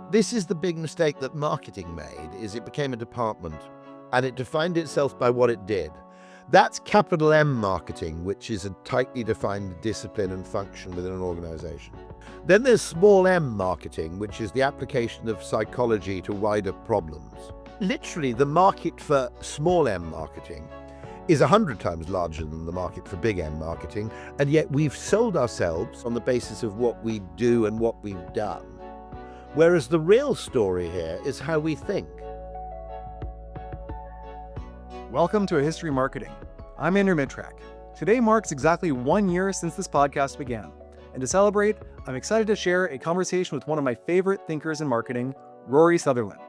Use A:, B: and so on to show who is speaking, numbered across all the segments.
A: This is the big mistake that marketing made, is it became a department and it defined itself by what it did. That's capital M marketing, which is a tightly defined discipline and function within an organization. Then there's small m marketing, which is the application of psychology to wider problems. Literally, the market for small m marketing is 100 times larger than the market for big M marketing, and yet we've sold ourselves on the basis of what we do and what we've done. Whereas the real story here is how we think.
B: Welcome to A History of Marketing. I'm Andrew Midtrack. Today marks exactly 1 year since this podcast began. And to celebrate, I'm excited to share a conversation with one of my favorite thinkers in marketing, Rory Sutherland.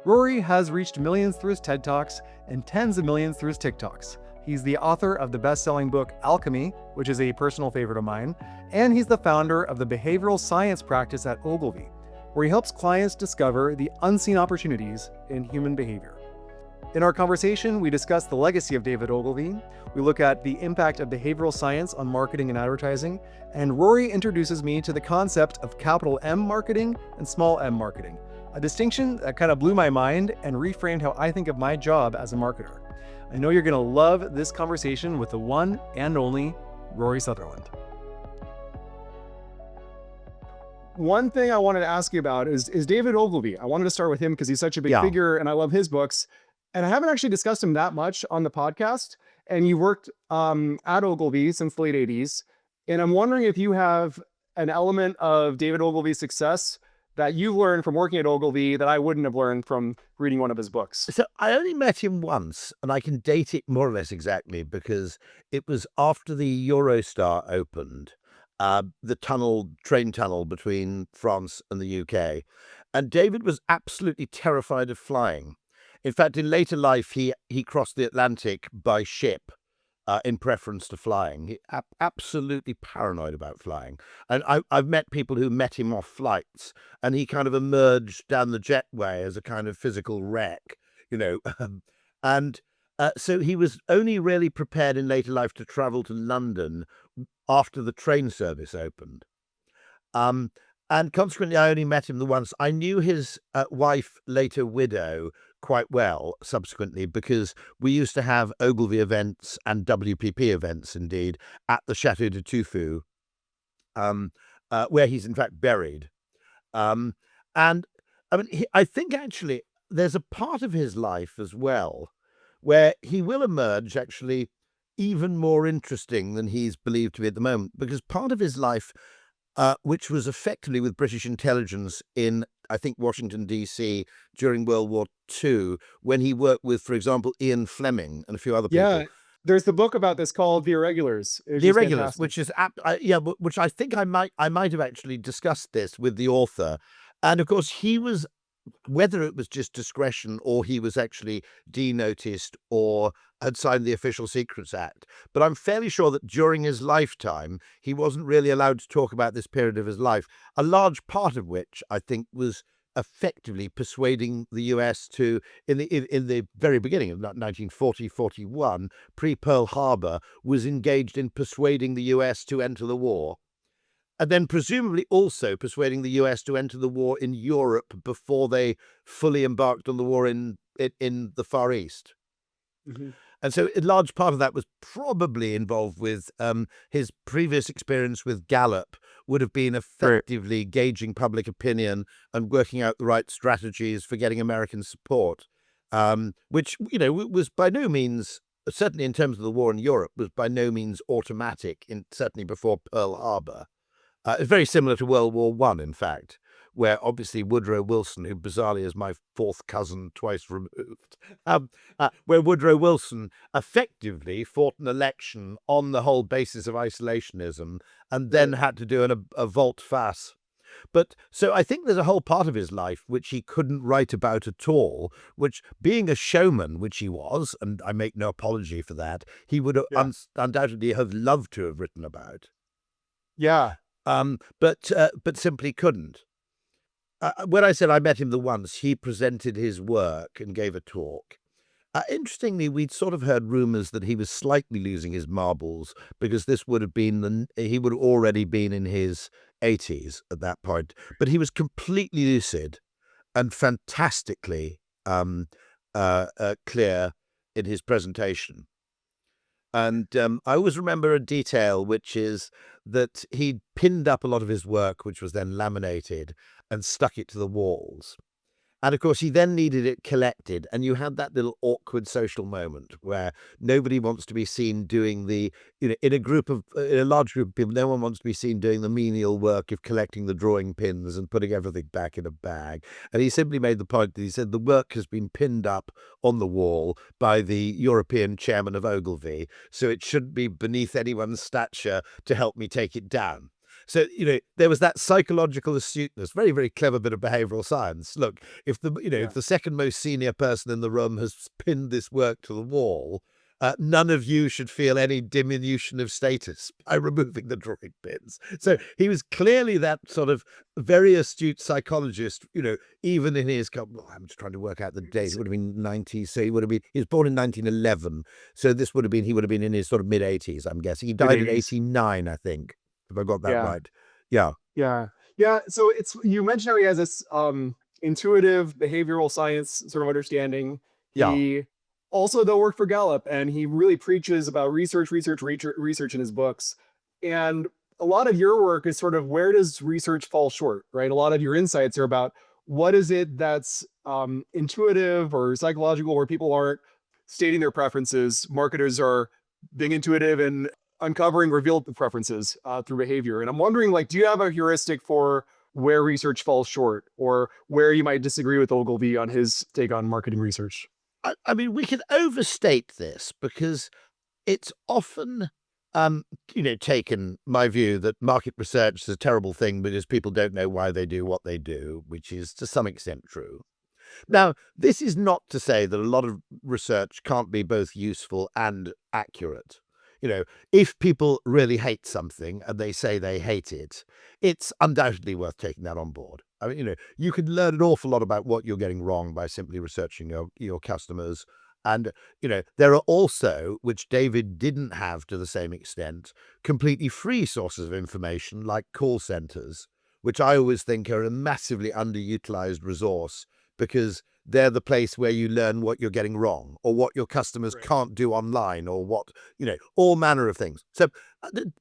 B: Rory has reached millions through his TED Talks and tens of millions through his TikToks. He's the author of the best-selling book Alchemy, which is a personal favorite of mine, and he's the founder of the behavioral science practice at Ogilvy, where he helps clients discover the unseen opportunities in human behavior. In our conversation, we discuss the legacy of David Ogilvy, we look at the impact of behavioral science on marketing and advertising, and Rory introduces me to the concept of capital M marketing and small m marketing, a distinction that kind of blew my mind and reframed how I think of my job as a marketer. I know you're going to love this conversation with the one and only Rory Sutherland. One thing I wanted to ask you about is David Ogilvy. I wanted to start with him because he's such a big figure and I love his books. And I haven't actually discussed him that much on the podcast. And you worked at Ogilvy since the late 80s. And I'm wondering if you have an element of David Ogilvy's success that you learned from working at Ogilvy that I wouldn't have learned from reading one of his books.
A: So I only met him once, and I can date it more or less exactly because it was after the Eurostar opened, the train tunnel between France and the UK. And David was absolutely terrified of flying. In fact, in later life, he crossed the Atlantic by ship in preference to flying. He absolutely paranoid about flying. And I've met people who met him off flights, and he kind of emerged down the jetway as a kind of physical wreck, you know. So he was only really prepared in later life to travel to London after the train service opened. And consequently, I only met him the once. I knew his wife, later widow, quite well subsequently because we used to have Ogilvy events and WPP events, indeed, at the Chateau de Tufu, where he's in fact buried. And I mean, I think actually there's a part of his life as well where he will emerge actually even more interesting than he's believed to be at the moment, because part of his life, which was effectively with British intelligence in, I think, Washington, D.C. during World War II, when he worked with, for example, Ian Fleming and a few other people.
B: Yeah, there's the book about this called The Irregulars.
A: The Irregulars, which is, which I think I might have actually discussed this with the author. And of course, he was, whether it was just discretion or he was actually denoticed or had signed the Official Secrets Act, but I'm fairly sure that during his lifetime, he wasn't really allowed to talk about this period of his life, a large part of which I think was effectively persuading the US to, in the very beginning of 1940-41, pre-Pearl Harbor, was engaged in persuading the US to enter the war. And then presumably also persuading the US to enter the war in Europe before they fully embarked on the war in the Far East. Mm-hmm. And so a large part of that was probably involved with his previous experience with Gallup would have been effectively gauging public opinion and working out the right strategies for getting American support, which, you know, was by no means, certainly in terms of the war in Europe, was by no means automatic, certainly before Pearl Harbor. It's very similar to World War I, in fact, where obviously Woodrow Wilson, who bizarrely is my fourth cousin twice removed, where Woodrow Wilson effectively fought an election on the whole basis of isolationism and then had to do a volte-face. But so I think there's a whole part of his life which he couldn't write about at all, which, being a showman, which he was, and I make no apology for that, he would undoubtedly have loved to have written about.
B: Yeah.
A: But simply couldn't. When I said I met him the once, he presented his work and gave a talk. Interestingly, we'd sort of heard rumors that he was slightly losing his marbles because this would have been he would have already been in his 80s at that point. But he was completely lucid and fantastically clear in his presentation. And I always remember a detail, which is that he pinned up a lot of his work, which was then laminated, and stuck it to the walls. And of course, he then needed it collected, and you had that little awkward social moment where nobody wants to be seen doing in a large group of people, no one wants to be seen doing the menial work of collecting the drawing pins and putting everything back in a bag. And he simply made the point that he said the work has been pinned up on the wall by the European chairman of Ogilvy, so it shouldn't be beneath anyone's stature to help me take it down. So, there was that psychological astuteness, very, very clever bit of behavioral science. Look, if
B: Yeah.
A: the second most senior person in the room has pinned this work to the wall, none of you should feel any diminution of status by removing the drawing pins. So he was clearly that sort of very astute psychologist, even in his, I'm just trying to work out the date. It would have been 90. So he was born in 1911. So he would have been in his sort of mid 80s, I'm guessing. He died in
B: Mid-80s.
A: 89, I think, if I got that
B: Yeah.
A: right. Yeah.
B: Yeah. Yeah. So you mentioned how he has this intuitive behavioral science sort of understanding.
A: Yeah.
B: He also though worked for Gallup, and he really preaches about research in his books. And a lot of your work is sort of, where does research fall short, right? A lot of your insights are about what is it that's intuitive or psychological, where people aren't stating their preferences. Marketers are being intuitive and uncovering revealed preferences through behavior. And I'm wondering, like, do you have a heuristic for where research falls short, or where you might disagree with Ogilvy on his take on marketing research?
A: I mean, we can overstate this because it's often, taken my view that market research is a terrible thing because people don't know why they do what they do, which is to some extent true.
B: Right.
A: Now, this is not to say that a lot of research can't be both useful and accurate. If people really hate something and they say they hate it, it's undoubtedly worth taking that on board. I mean, you can learn an awful lot about what you're getting wrong by simply researching your customers. And, there are also, which David didn't have to the same extent, completely free sources of information like call centers, which I always think are a massively underutilized resource because they're the place where you learn what you're getting wrong or what your customers
B: Right.
A: can't do online or what, all manner of things. So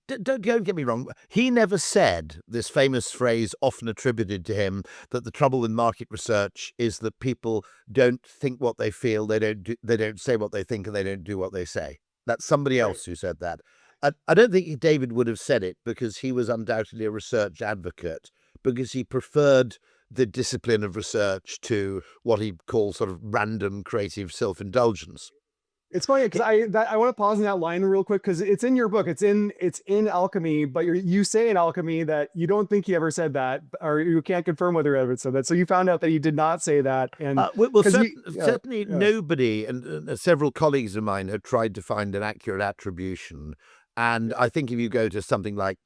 A: don't get me wrong. He never said this famous phrase often attributed to him that the trouble with market research is that people don't think what they feel, they don't say what they think, and they don't do what they say. That's somebody
B: Right.
A: else who said that. I don't think David would have said it because he was undoubtedly a research advocate, because he preferred the discipline of research to what he calls sort of random creative self-indulgence.
B: It's funny because I want to pause in that line real quick, because it's in your book. It's in Alchemy, but you say in Alchemy that you don't think he ever said that, or you can't confirm whether he ever said that. So you found out that he did not say that, and because yeah,
A: Certainly
B: yeah,
A: nobody, and several colleagues of mine have tried to find an accurate attribution. And
B: yeah,
A: I think if you go to something like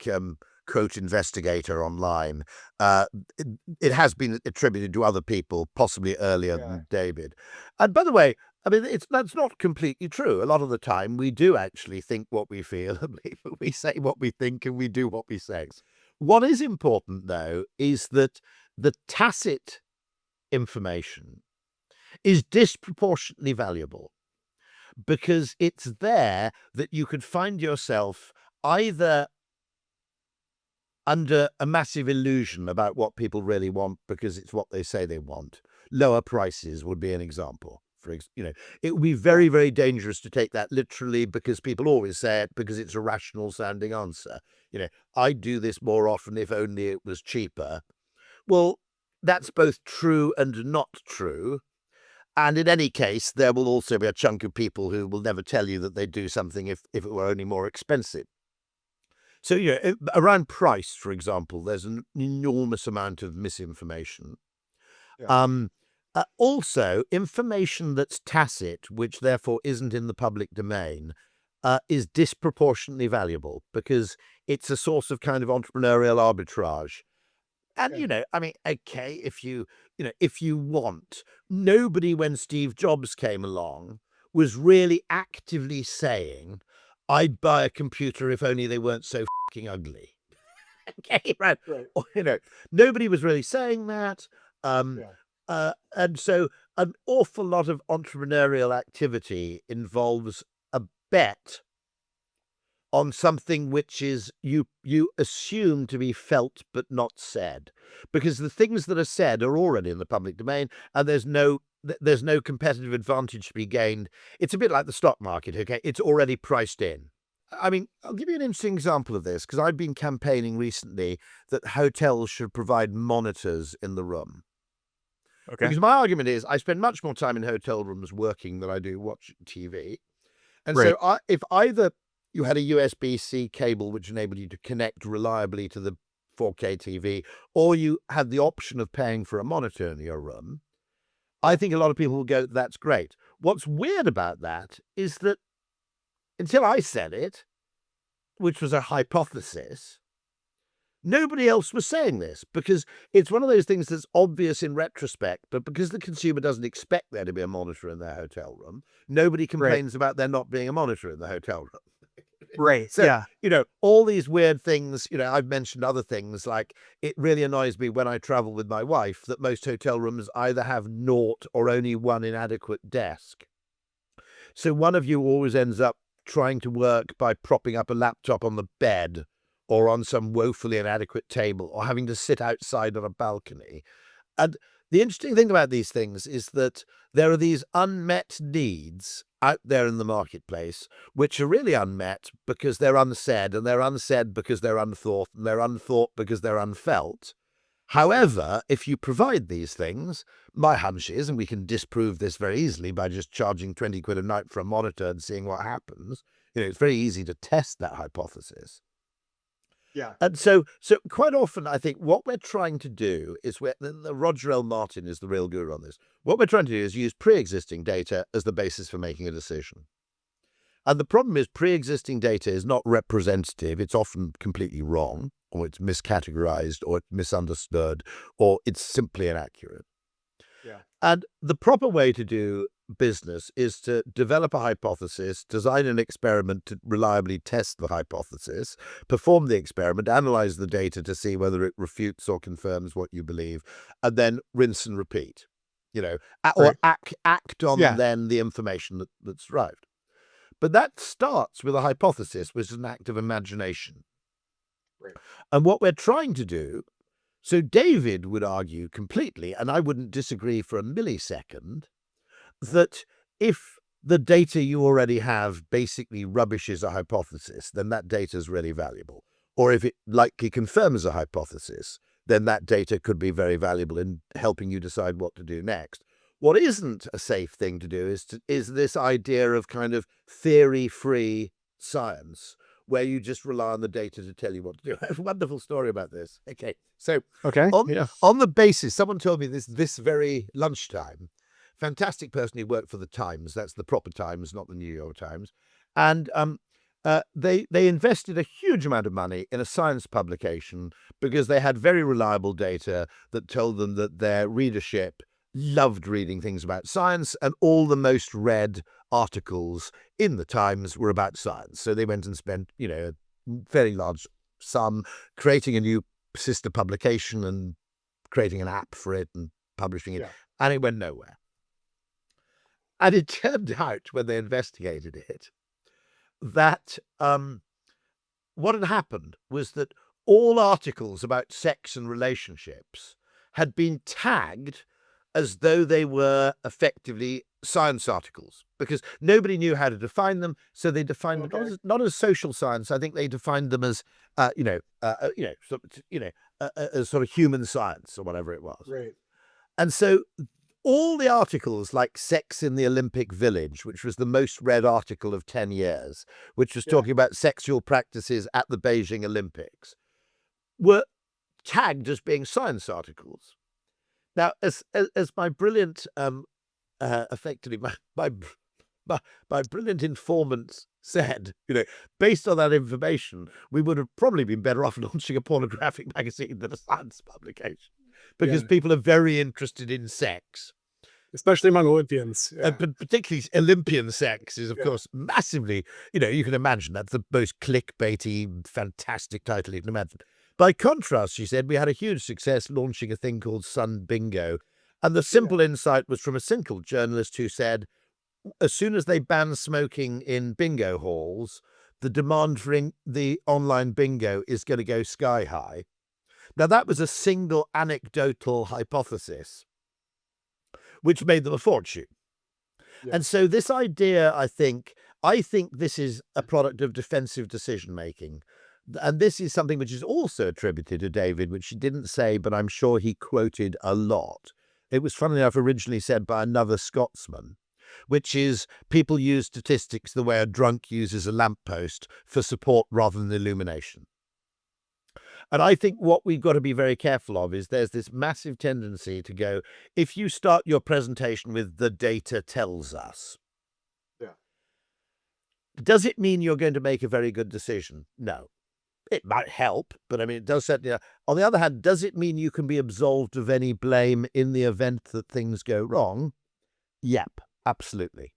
A: Quote Investigator online, uh, it, it has been attributed to other people, possibly earlier
B: yeah,
A: than David. And by the way, I mean, that's not completely true. A lot of the time, we do actually think what we feel, and we say what we think, and we do what we say. What is important, though, is that the tacit information is disproportionately valuable because it's there that you could find yourself either under a massive illusion about what people really want because it's what they say they want. Lower prices would be an example. It would be
B: yeah.
A: very, very dangerous to take that literally because people always say it because it's a rational sounding answer. I'd do this more often if only it was cheaper. Well, that's both true and not true. And in any case, there will also be a chunk of people who will never tell you that they'd do something if it were only more expensive. So, around price, for example, there's an enormous amount of misinformation.
B: Yeah.
A: Also, information that's tacit, which therefore isn't in the public domain, is disproportionately valuable because it's a source of kind of entrepreneurial arbitrage. And,
B: Okay.
A: I mean, okay, if you want, nobody when Steve Jobs came along was really actively saying, I'd buy a computer if only they weren't so fucking ugly. Okay, right.
B: Right.
A: Or, nobody was really saying that. Um,
B: Yeah.
A: And so an awful lot of entrepreneurial activity involves a bet on something which is you assume to be felt but not said, because the things that are said are already in the public domain, and there's no competitive advantage to be gained. It's a bit like the stock market, okay? It's already priced in. I mean, I'll give you an interesting example of this, because I've been campaigning recently that hotels should provide monitors in the room.
B: Okay.
A: Because my argument is I spend much more time in hotel rooms working than I do watching TV. And
B: Right.
A: so if either you had a USB-C cable which enabled you to connect reliably to the 4K TV, or you had the option of paying for a monitor in your room, I think a lot of people will go, that's great. What's weird about that is that until I said it, which was a hypothesis, nobody else was saying this, because it's one of those things that's obvious in retrospect, but because the consumer doesn't expect there to be a monitor in their hotel room, nobody
B: Right.
A: complains about there not being a monitor in the hotel room.
B: Right.
A: So,
B: Yeah.
A: all these weird things, I've mentioned other things, like it really annoys me when I travel with my wife that most hotel rooms either have naught or only one inadequate desk. So one of you always ends up trying to work by propping up a laptop on the bed or on some woefully inadequate table, or having to sit outside on a balcony. And the interesting thing about these things is that there are these unmet needs out there in the marketplace, which are really unmet because they're unsaid, and they're unsaid because they're unthought, and they're unthought because they're unfelt. However, if you provide these things, my hunch is, and we can disprove this very easily by just charging 20 quid a night for a monitor and seeing what happens, it's very easy to test that hypothesis.
B: Yeah.
A: And so quite often, I think what we're trying to do is the Roger L. Martin is the real guru on this. What we're trying to do is use pre-existing data as the basis for making a decision. And the problem is pre-existing data is not representative. It's often completely wrong, or it's miscategorized, or it's misunderstood, or it's simply inaccurate.
B: Yeah.
A: And the proper way to do business is to develop a hypothesis, design an experiment to reliably test the hypothesis, perform the experiment, analyze the data to see whether it refutes or confirms what you believe, and then rinse and repeat, or
B: Right.
A: act on
B: Yeah.
A: then the information that's derived. But that starts with a hypothesis, which is an act of imagination.
B: Right.
A: And what we're trying to do, so David would argue completely, and I wouldn't disagree for a millisecond, that if the data you already have basically rubbishes a hypothesis, then that data is really valuable. Or if it likely confirms a hypothesis, then that data could be very valuable in helping you decide what to do next. What isn't a safe thing to do is this idea of kind of theory-free science, where you just rely on the data to tell you what to do. I have a wonderful story about this. Okay, so
B: Okay. Yeah.
A: on the basis, someone told me this very lunchtime, fantastic person who worked for the Times. That's the proper Times, not the New York Times. And they invested a huge amount of money in a science publication because they had very reliable data that told them that their readership loved reading things about science, and all the most read articles in the Times were about science. So they went and spent, a fairly large sum creating a new sister publication and creating an app for it and publishing it.
B: Yeah.
A: And it went nowhere. And it turned out, when they investigated it, that what had happened was that all articles about sex and relationships had been tagged as though they were effectively science articles, because nobody knew how to define them. So they defined them not as social science. I think they defined them as, as sort of human science or whatever it was.
B: Right.
A: And so all the articles like Sex in the Olympic Village, which was the most read article of 10 years, which was talking about sexual practices at the Beijing Olympics, were tagged as being science articles. Now, as my brilliant, effectively, my brilliant informant said, based on that information, we would have probably been better off launching a pornographic magazine than a science publication, because people are very interested in sex.
B: Especially among Olympians. Yeah.
A: And particularly Olympian sex is, of course, massively, you can imagine that's the most clickbaity, fantastic title you can imagine. By contrast, she said, we had a huge success launching a thing called Sun Bingo. And the simple insight was from a single journalist who said, as soon as they ban smoking in bingo halls, the demand for the online bingo is going to go sky high. Now, that was a single anecdotal hypothesis, which made them a fortune.
B: Yeah.
A: And so this idea, I think this is a product of defensive decision-making. And this is something which is also attributed to David, which he didn't say, but I'm sure he quoted a lot. It was, funnily enough, originally said by another Scotsman, which is people use statistics the way a drunk uses a lamppost for support rather than illumination. And I think what we've got to be very careful of is there's this massive tendency to go, if you start your presentation with "the data tells us," does it mean you're going to make a very good decision? No. It might help, but I mean, it does certainly. On the other hand, does it mean you can be absolved of any blame in the event that things go wrong? Yep, absolutely.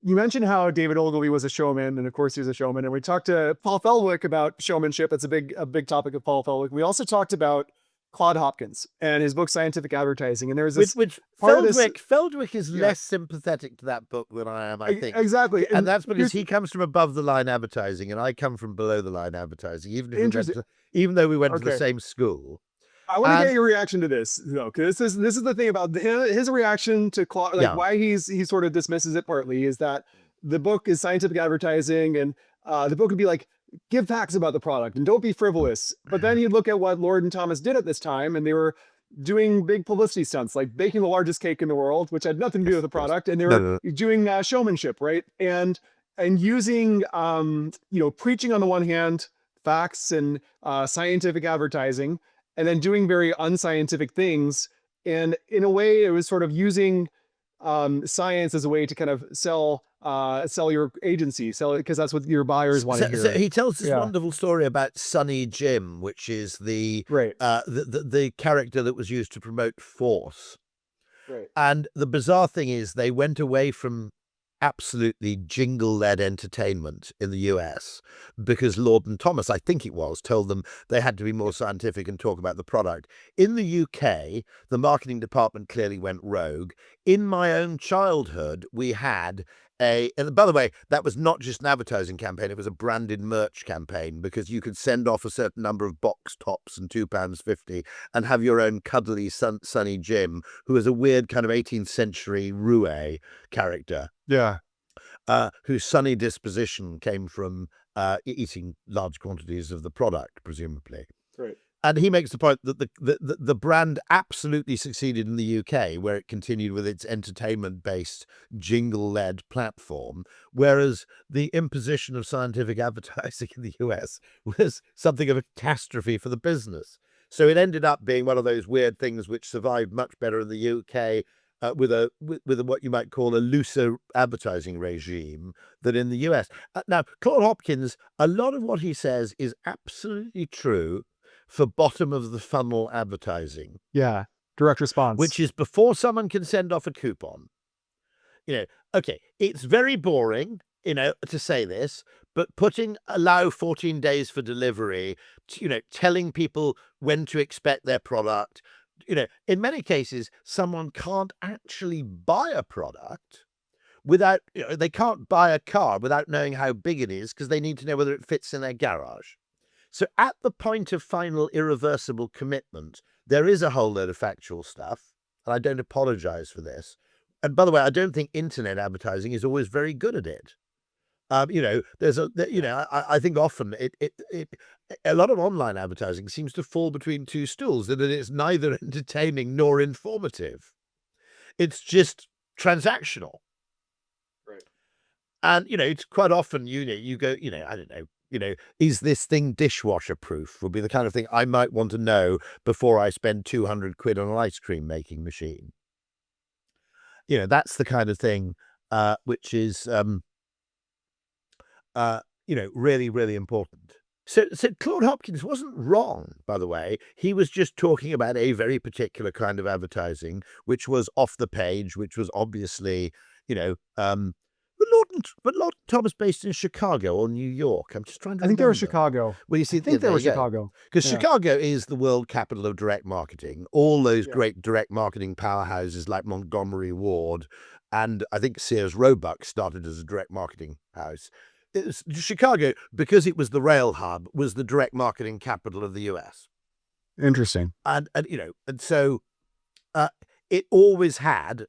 B: You mentioned how David Ogilvy was a showman, and of course he was a showman. And we talked to Paul Feldwick about showmanship. That's a big topic of Paul Feldwick. We also talked about Claude Hopkins and his book Scientific Advertising. And there's this
A: which Feldwick is less sympathetic to that book than I am, I think.
B: Exactly.
A: And that's because he comes from above the line advertising and I come from below the line advertising, even though we went to the same school.
B: I want to get your reaction to this, though, because this is the thing about his reaction to Claude, why he sort of dismisses it partly is that the book is scientific advertising, and the book would be like, give facts about the product and don't be frivolous. But then you look at what Lord and Thomas did at this time, and they were doing big publicity stunts, like baking the largest cake in the world, which had nothing to do with the product, and they were doing showmanship, right? And using preaching on the one hand, facts and scientific advertising, and then doing very unscientific things. And in a way, it was sort of using science as a way to kind of sell your agency, because that's what your buyers want to hear.
A: So he tells this wonderful story about Sonny Jim, which is the character that was used to promote Force.
B: Right.
A: And the bizarre thing is they went away from absolutely jingle-led entertainment in the US because Lord and Thomas, I think it was, told them they had to be more scientific and talk about the product. In the UK, the marketing department clearly went rogue. In my own childhood, we had and by the way, that was not just an advertising campaign, it was a branded merch campaign, because you could send off a certain number of box tops and £2.50 and have your own cuddly Sonny Jim, who was a weird kind of 18th century roue character.
B: Yeah.
A: Whose sunny disposition came from eating large quantities of the product, presumably.
B: Right.
A: And he makes the point that the brand absolutely succeeded in the UK, where it continued with its entertainment-based, jingle-led platform, whereas the imposition of scientific advertising in the US was something of a catastrophe for the business. So it ended up being one of those weird things which survived much better in the UK with what you might call a looser advertising regime than in the US. Now, Claude Hopkins, a lot of what he says is absolutely true for bottom of the funnel advertising.
B: Yeah. Direct response.
A: Which is before someone can send off a coupon. Okay, it's very boring, to say this, but allow 14 days for delivery, telling people when to expect their product. In many cases, someone can't actually buy a product without, they can't buy a car without knowing how big it is, because they need to know whether it fits in their garage. So at the point of final irreversible commitment, there is a whole load of factual stuff, and I don't apologize for this. And by the way, I don't think internet advertising is always very good at it. I think often a lot of online advertising seems to fall between two stools, and that it's neither entertaining nor informative. It's just transactional.
B: Right.
A: And, it's quite often, you go, I don't know, is this thing dishwasher proof would be the kind of thing I might want to know before I spend 200 quid on an ice cream making machine. That's the kind of thing which is, really, really important. So Claude Hopkins wasn't wrong, by the way. He was just talking about a very particular kind of advertising, which was off the page, which was obviously, Lord and Thomas based in Chicago or New York? I'm just trying to
B: I think they were
A: remember.
B: Chicago.
A: Well, you see,
B: I think they
A: there
B: were
A: you go.
B: Chicago.
A: Because
B: Yeah.
A: Chicago is the world capital of direct marketing. All those
B: Yeah.
A: great direct marketing powerhouses like Montgomery Ward, and I think Sears Roebuck started as a direct marketing house. Chicago, because it was the rail hub, was the direct marketing capital of the US.
B: Interesting.
A: And so it always had,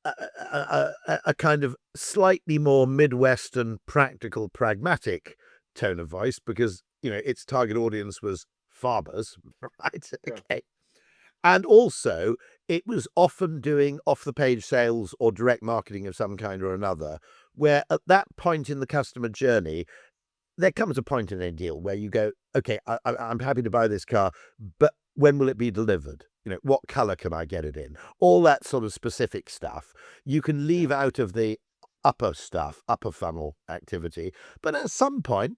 A: a kind of slightly more Midwestern, practical, pragmatic tone of voice because, its target audience was farmers, right?
B: Yeah.
A: Okay. And also, it was often doing off-the-page sales or direct marketing of some kind or another, where at that point in the customer journey, there comes a point in a deal where you go, okay, I'm happy to buy this car, but when will it be delivered? What color can I get it in? All that sort of specific stuff. You can leave out of the upper stuff, upper funnel activity. But at some point,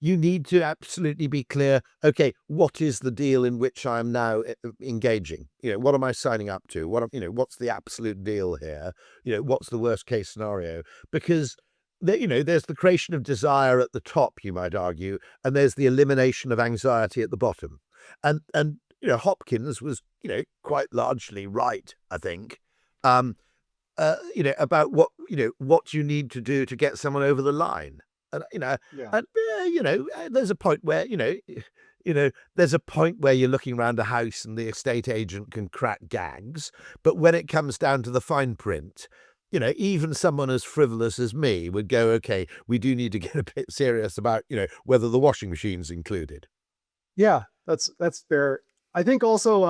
A: you need to absolutely be clear, okay, what is the deal in which I'm now engaging? What am I signing up to? What's the absolute deal here? What's the worst case scenario? Because there's the creation of desire at the top, you might argue, and there's the elimination of anxiety at the bottom. And Hopkins was, quite largely right, I think, about what you need to do to get someone over the line. And,
B: Yeah.
A: there's a point where, there's a point where you're looking around a house and the estate agent can crack gags. But when it comes down to the fine print, even someone as frivolous as me would go, okay, we do need to get a bit serious about, whether the washing machine's included.
B: Yeah, that's fair. I think also,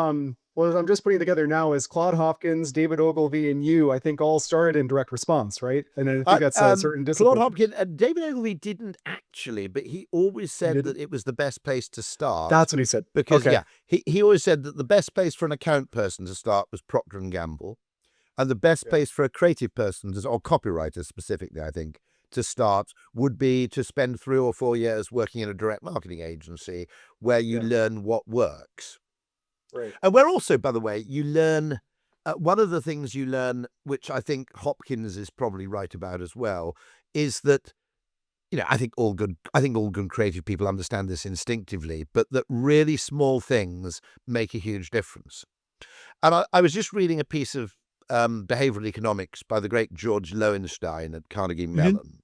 B: what I'm just putting together now is Claude Hopkins, David Ogilvy, and you, I think all started in direct response, right? And I think that's a certain discipline.
A: Claude Hopkins and David Ogilvy didn't actually, but he always said that it was the best place to start.
B: That's what he said.
A: Because,
B: okay.
A: he always said that the best place for an account person to start was Procter & Gamble. And the best place for a creative person, or copywriter specifically, I think, to start would be to spend 3 or 4 years working in a direct marketing agency where you learn what works.
B: Right.
A: And where also, by the way, you learn, one of the things you learn, which I think Hopkins is probably right about as well, is that, I think all good creative people understand this instinctively, but that really small things make a huge difference. And I was just reading a piece of behavioral economics by the great George Lowenstein at Carnegie Mellon.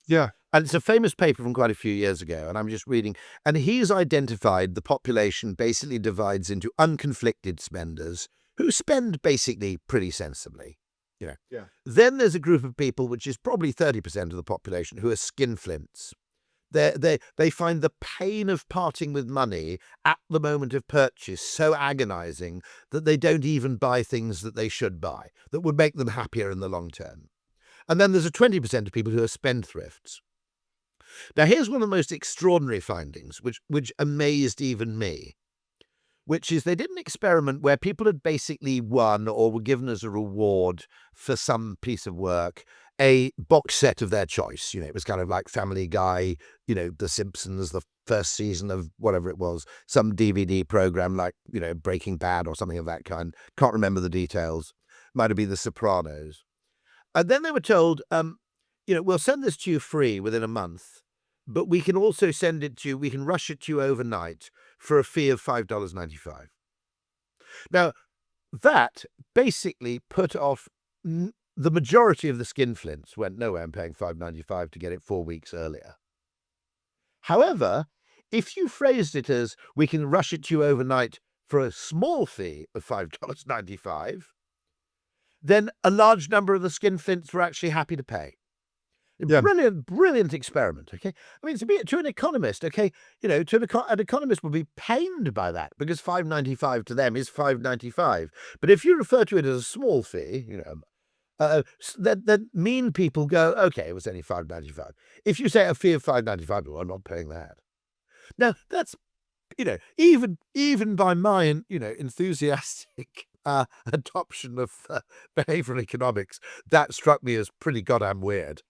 B: Yeah.
A: And it's a famous paper from quite a few years ago, and I'm just reading, and he's identified the population basically divides into unconflicted spenders who spend basically pretty sensibly.
B: Yeah.
A: Then there's a group of people, which is probably 30% of the population, who are skinflints. They find the pain of parting with money at the moment of purchase so agonizing that they don't even buy things that they should buy, that would make them happier in the long term. And then there's a 20% of people who are spendthrifts. Now, here's one of the most extraordinary findings, which amazed even me, which is they did an experiment where people had basically won or were given as a reward for some piece of work a box set of their choice. It was kind of like Family Guy, The Simpsons, the first season of whatever it was, some DVD program like, Breaking Bad or something of that kind. Can't remember the details. Might have been The Sopranos. And then they were told, we'll send this to you free within a month, but we can also we can rush it to you overnight for a fee of $5.95. Now, that basically put off the majority of the skinflints. Went, no way, I'm paying $5.95 to get it 4 weeks earlier. However, if you phrased it as, we can rush it to you overnight for a small fee of $5.95, then a large number of the skinflints were actually happy to pay.
B: Yeah.
A: Brilliant experiment, okay? I mean, to an economist, okay, an economist would be pained by that because $5.95 to them is $5.95. But if you refer to it as a small fee, then mean people go, okay, it was only $5.95. If you say a fee of $5.95, well, I'm not paying that. Now, that's, even by my, enthusiastic adoption of behavioral economics, that struck me as pretty goddamn weird.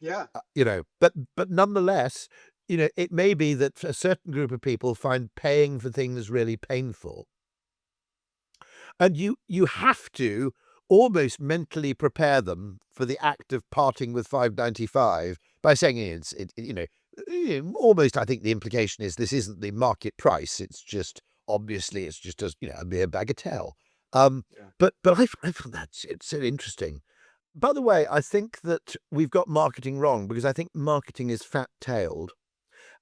B: Yeah.
A: But nonetheless, it may be that a certain group of people find paying for things really painful. And you have to, almost mentally prepare them for the act of parting with 5.95 by saying almost, I think the implication is this isn't the market price. It's just, obviously, it's just a mere bagatelle.
B: Yeah.
A: But I find it's so interesting. By the way, I think that we've got marketing wrong, because I think marketing is fat-tailed,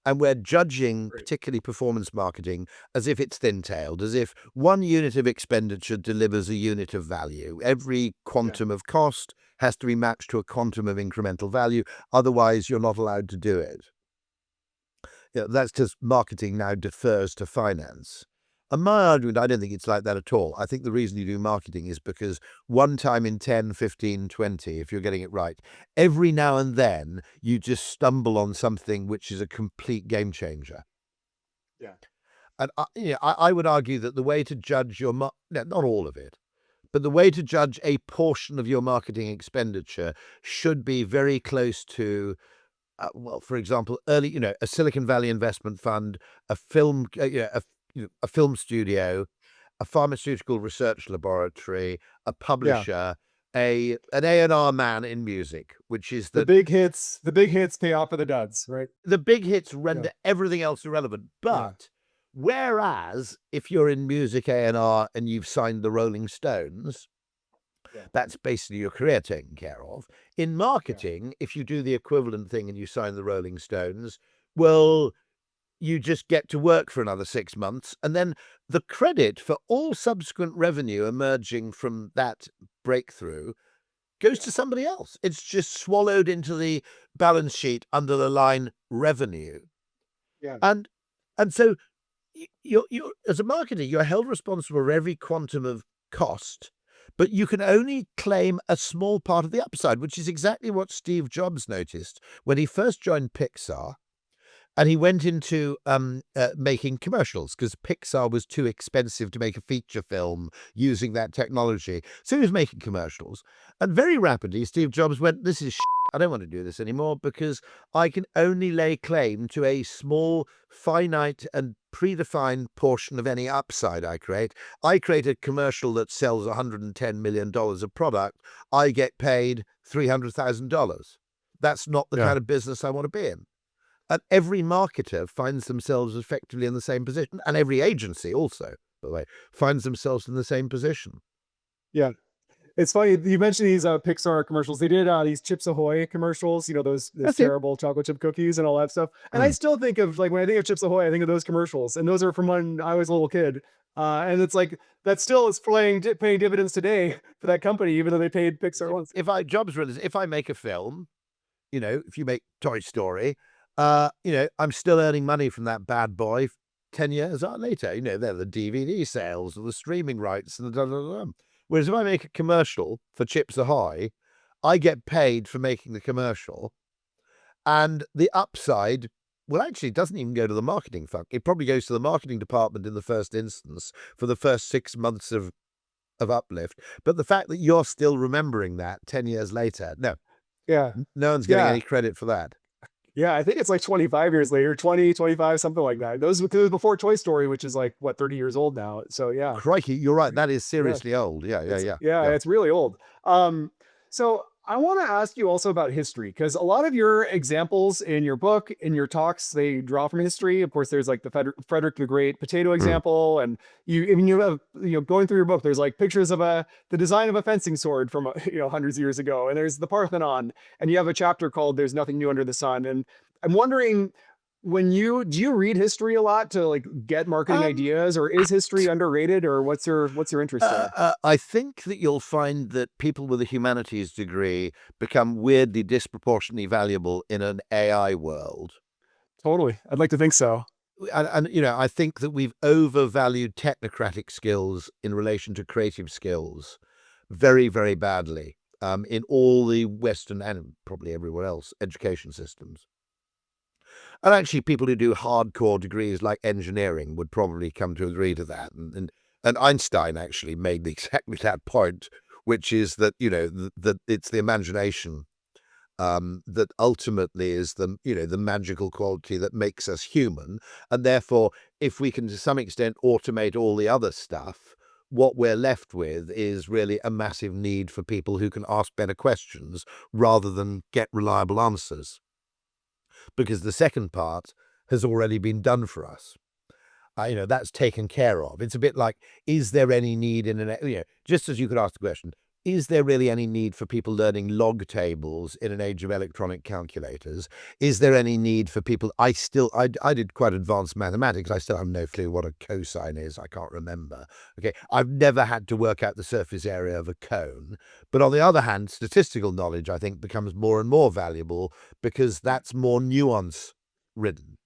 A: and we're judging
B: Great.
A: particularly performance marketing as if it's thin-tailed, as if one unit of expenditure delivers a unit of value. Every quantum of cost has to be matched to a quantum of incremental value. Otherwise, you're not allowed to do it. That's just marketing now defers to finance. And my argument, I don't think it's like that at all. I think the reason you do marketing is because one time in 10, 15, 20, if you're getting it right, every now and then you just stumble on something which is a complete game changer.
B: Yeah.
A: And I would argue that the way to judge your not all of it, but the way to judge a portion of your marketing expenditure should be very close to, for example, early, a Silicon Valley investment fund, a film, a film studio, a pharmaceutical research laboratory, a
B: Yeah.
A: publisher, an A&R man in music, which is
B: The big hits pay off for the duds, right?
A: the big hits
B: Yeah.
A: render everything else irrelevant.
B: Yeah.
A: But whereas if you're in music A&R and you've signed the Rolling Stones,
B: Yeah.
A: that's basically your career taken care of. In marketing, if you do the equivalent thing and you sign the Rolling Stones, well, you just get to work for another 6 months, and then the credit for all subsequent revenue emerging from that breakthrough goes to somebody else. It's just swallowed into the balance sheet under the line revenue.
B: Yeah.
A: And so you're as a marketer, you're held responsible for every quantum of cost, but you can only claim a small part of the upside, which is exactly what Steve Jobs noticed when he first joined Pixar. And he went into making commercials because Pixar was too expensive to make a feature film using that technology. So he was making commercials. And very rapidly, Steve Jobs went, this is shit. I don't want to do this anymore, because I can only lay claim to a small, finite and predefined portion of any upside I create. I create a commercial that sells $110 million of product. I get paid $300,000. That's not the kind of business I want to be in. And every marketer finds themselves effectively in the same position. And every agency also, by the way, finds themselves in the same position.
B: Yeah. It's funny, you mentioned these Pixar commercials. They did these Chips Ahoy commercials, those terrible chocolate chip cookies and all that stuff. And I still think of, like, when I think of Chips Ahoy, I think of those commercials. And those are from when I was a little kid. And it's like, that still is paying dividends today for that company, even though they paid Pixar once.
A: If I make a film, if you make Toy Story, I'm still earning money from that bad boy 10 years later. They're the DVD sales or the streaming rights and the Whereas if I make a commercial for Chips Ahoy, I get paid for making the commercial, and the upside, well, actually, it doesn't even go to the marketing fund. It probably goes to the marketing department in the first instance for the first 6 months of uplift. But the fact that you're still remembering that 10 years later, no one's getting any credit for that.
B: Yeah, I think it's like 25 years later, 20, 25, something like that. Those was before Toy Story, which is like, what, 30 years old now. So yeah.
A: Crikey, you're right. That is seriously old. Yeah.
B: It's really old. So I want to ask you also about history, because a lot of your examples in your book, in your talks, they draw from history. Of course, there's like the Frederick the Great potato you have, going through your book, there's like pictures of the design of a fencing sword from, hundreds of years ago. And there's the Parthenon, and you have a chapter called There's Nothing New Under the Sun. And I'm wondering, do you read history a lot to like get marketing ideas, or is history underrated, or what's your interest there?
A: I think that you'll find that people with a humanities degree become weirdly disproportionately valuable in an AI world.
B: Totally. I'd like to think so.
A: And I think that we've overvalued technocratic skills in relation to creative skills very, very badly in all the Western and probably everywhere else education systems. And actually, people who do hardcore degrees like engineering would probably come to agree to that. And Einstein actually made exactly that point, which is that, that it's the imagination that ultimately is the magical quality that makes us human. And therefore, if we can to some extent automate all the other stuff, what we're left with is really a massive need for people who can ask better questions rather than get reliable answers. Because the second part has already been done for us. That's taken care of. It's a bit like, is there any need just as you could ask the question, is there really any need for people learning log tables in an age of electronic calculators? Is there any need for people? I did quite advanced mathematics. I still have no clue what a cosine is. I can't remember. Okay. I've never had to work out the surface area of a cone. But on the other hand, statistical knowledge, I think, becomes more and more valuable because that's more nuance ridden.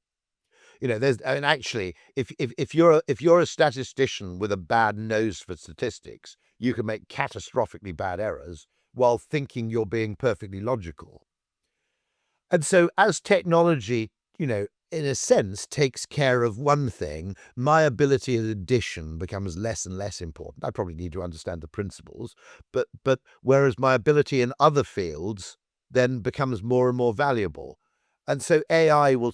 A: Actually, if you're a statistician with a bad nose for statistics, you can make catastrophically bad errors while thinking you're being perfectly logical. And so as technology, in a sense, takes care of one thing, my ability at addition becomes less and less important. I probably need to understand the principles, but whereas my ability in other fields then becomes more and more valuable. And so AI will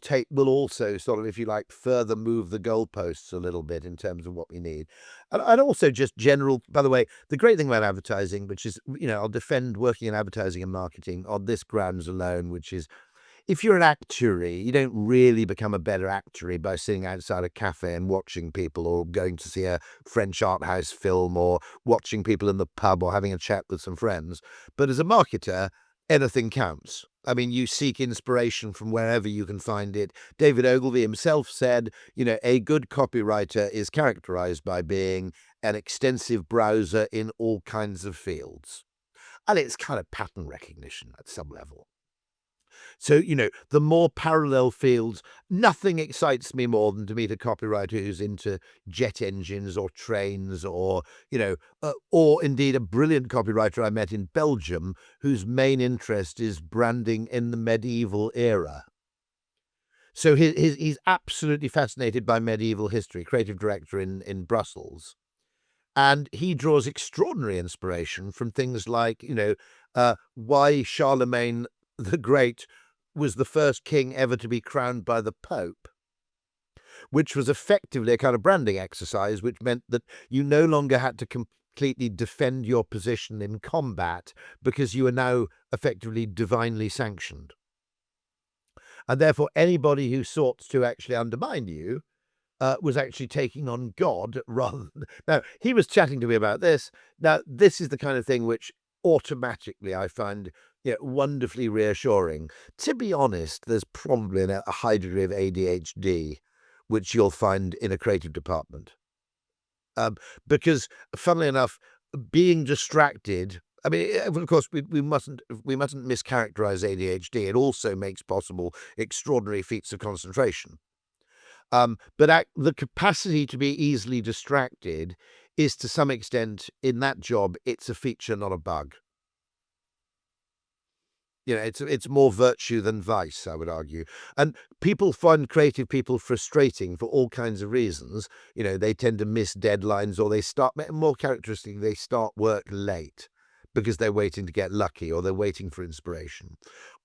A: also sort of, if you like, further move the goalposts a little bit in terms of what we need. And also just general, by the way, the great thing about advertising, which is, I'll defend working in advertising and marketing on this grounds alone, which is, if you're an actuary, you don't really become a better actuary by sitting outside a cafe and watching people, or going to see a French art house film, or watching people in the pub, or having a chat with some friends. But as a marketer, anything counts. I mean, you seek inspiration from wherever you can find it. David Ogilvy himself said, a good copywriter is characterized by being an extensive browser in all kinds of fields. And it's kind of pattern recognition at some level. So, the more parallel fields, nothing excites me more than to meet a copywriter who's into jet engines or trains, or indeed a brilliant copywriter I met in Belgium whose main interest is branding in the medieval era. So he's absolutely fascinated by medieval history, creative director in Brussels. And he draws extraordinary inspiration from things like, why Charlemagne the Great was the first king ever to be crowned by the Pope, which was effectively a kind of branding exercise, which meant that you no longer had to completely defend your position in combat because you are now effectively divinely sanctioned. And therefore, anybody who sought to actually undermine you was actually taking on God rather than... Now, he was chatting to me about this. Now, this is the kind of thing which automatically I find wonderfully reassuring. To be honest, there's probably a high degree of ADHD, which you'll find in a creative department. Because, funnily enough, being distracted... I mean, of course, we mustn't mischaracterize ADHD. It also makes possible extraordinary feats of concentration. But the capacity to be easily distracted is, to some extent, in that job, it's a feature, not a bug. It's more virtue than vice, I would argue. And people find creative people frustrating for all kinds of reasons. They tend to miss deadlines, or more characteristically, they start work late because they're waiting to get lucky, or they're waiting for inspiration,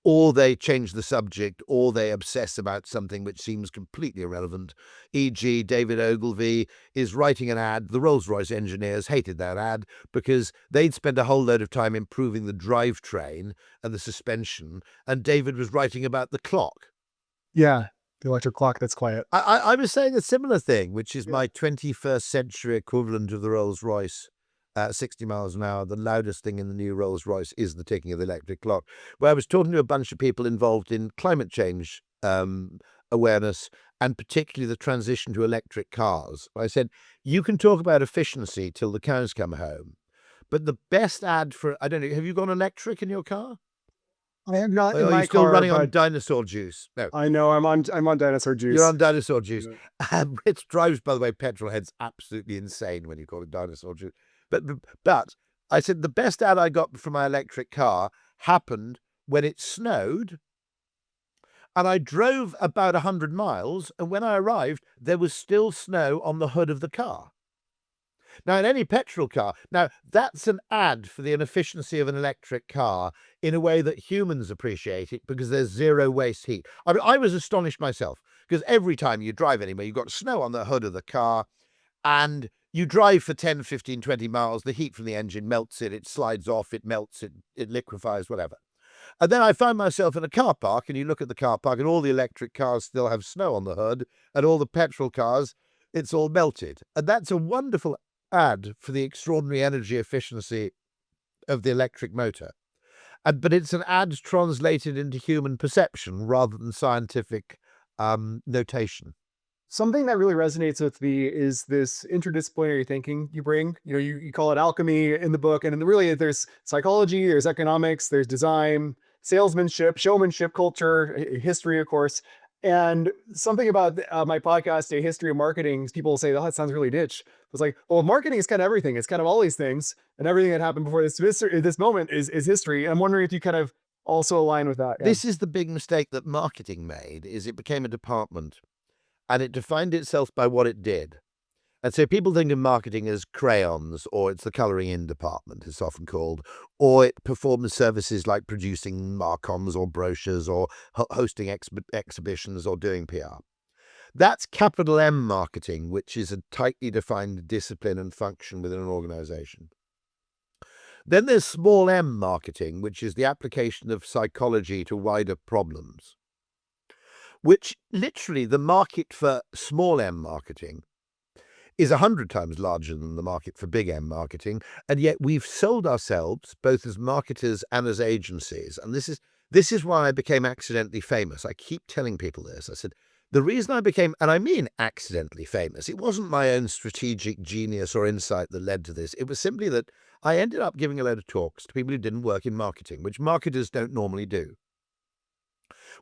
A: or they change the subject, or they obsess about something which seems completely irrelevant. E.g., David Ogilvy is writing an ad. The Rolls-Royce engineers hated that ad because they'd spent a whole load of time improving the drivetrain and the suspension, and David was writing about the clock.
B: Yeah, the electric clock that's quiet.
A: I was saying a similar thing, which is my 21st century equivalent of the Rolls-Royce. 60 miles an hour, the loudest thing in the new Rolls-Royce is the ticking of the electric clock. Where I was talking to a bunch of people involved in climate change awareness, and particularly the transition to electric cars. I said, you can talk about efficiency till the cows come home, but the best ad for... I don't know, have you gone electric in your car?
B: I am not in
A: Are
B: my
A: you still
B: car,
A: running
B: but
A: on dinosaur juice? No.
B: I know I'm on dinosaur juice.
A: You're on dinosaur juice.
B: Yeah.
A: It drives, by the way, petrol heads absolutely insane when you call it dinosaur juice. But I said the best ad I got from my electric car happened when it snowed, and I drove about 100 miles, and when I arrived, there was still snow on the hood of the car. Now, in any petrol car, now that's an ad for the inefficiency of an electric car in a way that humans appreciate it, because there's zero waste heat. I mean, I was astonished myself, because every time you drive anywhere, you've got snow on the hood of the car, and You drive for 10, 15, 20 miles, the heat from the engine melts it slides off, it melts, it liquefies, whatever. And then I found myself in a car park, and you look at the car park, and all the electric cars still have snow on the hood, and all the petrol cars, it's all melted. And that's a wonderful ad for the extraordinary energy efficiency of the electric motor. But it's an ad translated into human perception rather than scientific notation.
B: Something that really resonates with me is this interdisciplinary thinking you bring. You call it alchemy in the book, and really there's psychology, there's economics, there's design, salesmanship, showmanship, culture, history, of course. And something about my podcast, A History of Marketing, people say, "Oh, that sounds really niche." It's like, well, marketing is kind of everything. It's kind of all these things, and everything that happened before this moment is history. And I'm wondering if you kind of also align with that.
A: This is the big mistake that marketing made, is it became a department. And it defined itself by what it did. And so people think of marketing as crayons, or it's the colouring in department, it's often called, or it performs services like producing marcons or brochures or hosting exhibitions or doing PR. That's capital M marketing, which is a tightly defined discipline and function within an organisation. Then there's small m marketing, which is the application of psychology to wider problems. Which literally, the market for small m marketing is 100 times larger than the market for big M marketing, and yet we've sold ourselves both as marketers and as agencies. And this is why I became accidentally famous. I keep telling people this. I said, the reason I became, and I mean accidentally famous, it wasn't my own strategic genius or insight that led to this. It was simply that I ended up giving a load of talks to people who didn't work in marketing, which marketers don't normally do.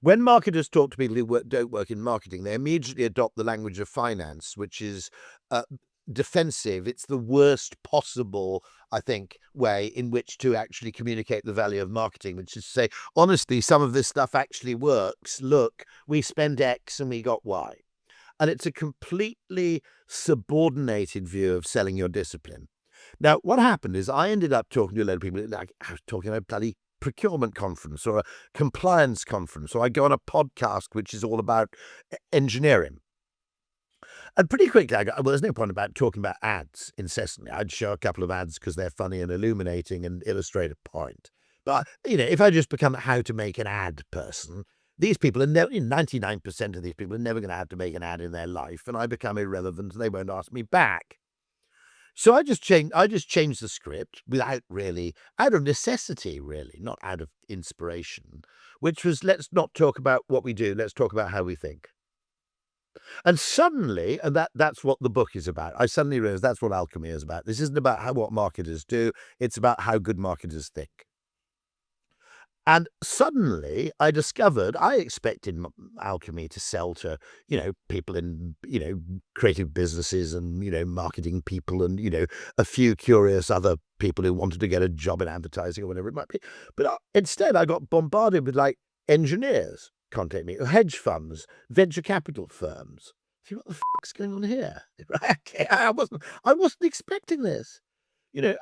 A: When marketers talk to people who don't work in marketing, they immediately adopt the language of finance, which is defensive. It's the worst possible, I think, way in which to actually communicate the value of marketing, which is to say, honestly, some of this stuff actually works. Look, we spent X and we got Y. And it's a completely subordinated view of selling your discipline. Now, what happened is I ended up talking to a lot of people, like I was talking about bloody procurement conference or a compliance conference, or I go on a podcast which is all about engineering. And pretty quickly I go, well, there's no point about talking about ads incessantly. I'd show a couple of ads because they're funny and illuminating and illustrate a point. But, if I just become a how to make an ad person, these people are 99% of these people are never going to have to make an ad in their life, and I become irrelevant and they won't ask me back. So I just changed the script without really, out of necessity, really, not out of inspiration, which was, let's not talk about what we do, let's talk about how we think. And suddenly, and that's what the book is about, I suddenly realized that's what Alchemy is about. This isn't about what marketers do, it's about how good marketers think. And suddenly I discovered, I expected Alchemy to sell to, people in, creative businesses and, marketing people and, a few curious other people who wanted to get a job in advertising or whatever it might be. But instead I got bombarded with engineers contact me, hedge funds, venture capital firms. See, what the fuck's going on here? I wasn't expecting this.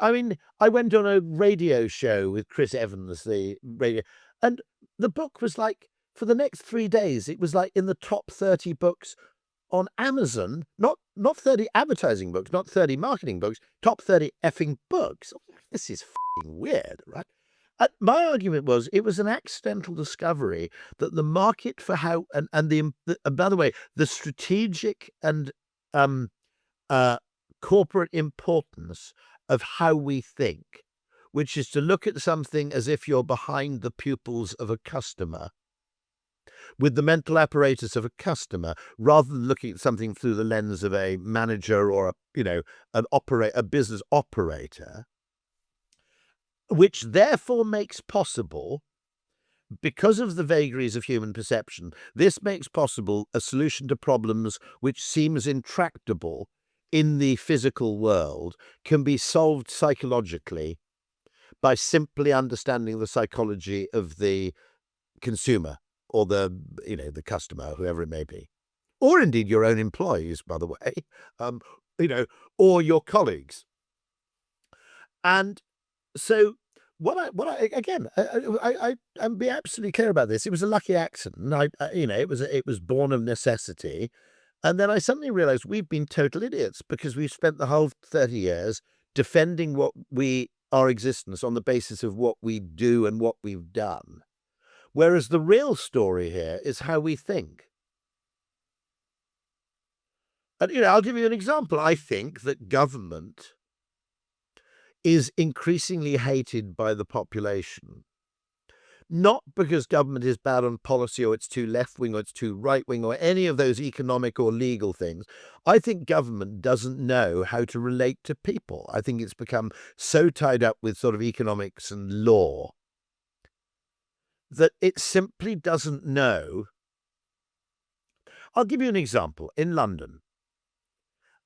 A: I went on a radio show with Chris Evans, and the book was for the next 3 days, it was in the top 30 books on Amazon, not 30 advertising books, not 30 marketing books, top 30 effing books. This is fucking weird, right? My argument was it was an accidental discovery that the market for how, by the way, the strategic and corporate importance of how we think, which is to look at something as if you're behind the pupils of a customer, with the mental apparatus of a customer, rather than looking at something through the lens of a manager or a business operator, which therefore makes possible, because of the vagaries of human perception, this makes possible a solution to problems which seems intractable in the physical world can be solved psychologically by simply understanding the psychology of the consumer or the customer, whoever it may be, or indeed your own employees, by the way, or your colleagues. And so I'm be absolutely clear about this. It was a lucky accident. It was born of necessity. And then I suddenly realized we've been total idiots because we've spent the whole 30 years defending our existence on the basis of what we do and what we've done. Whereas the real story here is how we think. And, I'll give you an example. I think that government is increasingly hated by the population. Not because government is bad on policy or it's too left-wing or it's too right-wing or any of those economic or legal things. I think government doesn't know how to relate to people. I think it's become so tied up with sort of economics and law that it simply doesn't know. I'll give you an example. In London,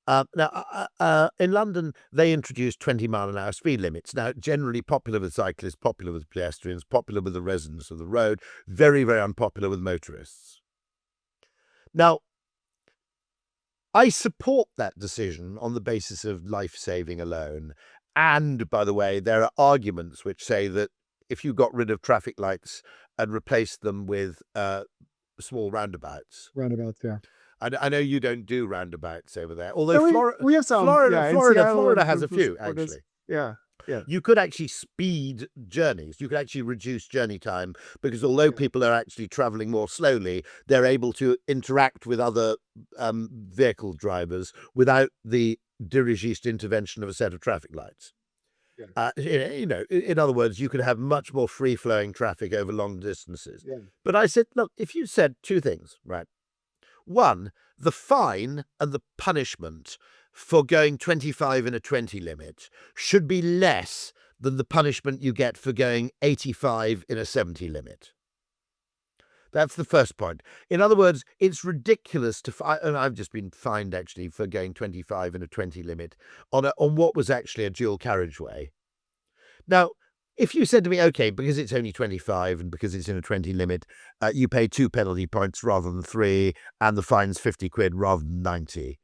A: in London, they introduced 20-mile-an-hour speed limits. Now, generally popular with cyclists, popular with pedestrians, popular with the residents of the road, very, very unpopular with motorists. Now, I support that decision on the basis of life-saving alone. And, by the way, there are arguments which say that if you got rid of traffic lights and replaced them with small roundabouts.
B: Roundabouts, yeah.
A: I know you don't do roundabouts over there, although
B: No, we have some.
A: Florida has a few,
B: Florida's,
A: actually.
B: Yeah.
A: You could actually speed journeys. You could actually reduce journey time because although people are actually traveling more slowly, they're able to interact with other vehicle drivers without the dirigiste intervention of a set of traffic lights.
B: Yeah.
A: In other words, you could have much more free-flowing traffic over long distances.
B: Yeah.
A: But I said, look, if you said two things, right? One, the fine and the punishment for going 25 in a 20 limit should be less than the punishment you get for going 85 in a 70 limit. That's the first point. In other words, it's ridiculous and I've just been fined actually for going 25 in a 20 limit on what was actually a dual carriageway. Now, if you said to me, okay, because it's only 25 and because it's in a 20 limit, you pay 2 penalty points rather than 3, and the fine's 50 quid rather than 90.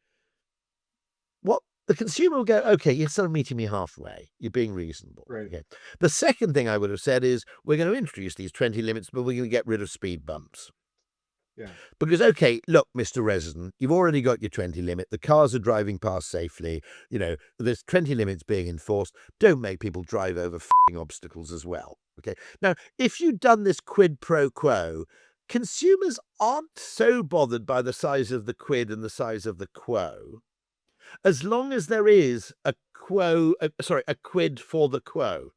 A: What the consumer will go, okay, you're still meeting me halfway. You're being reasonable.
B: Right.
A: Okay. The second thing I would have said is we're going to introduce these 20 limits, but we're going to get rid of speed bumps.
B: Yeah.
A: Because, okay, look, Mr. Resident, you've already got your 20 limit. The cars are driving past safely. There's 20 limits being enforced. Don't make people drive over f***ing obstacles as well. Okay. Now, if you'd done this quid pro quo, consumers aren't so bothered by the size of the quid and the size of the quo, as long as there is a quid for the quo.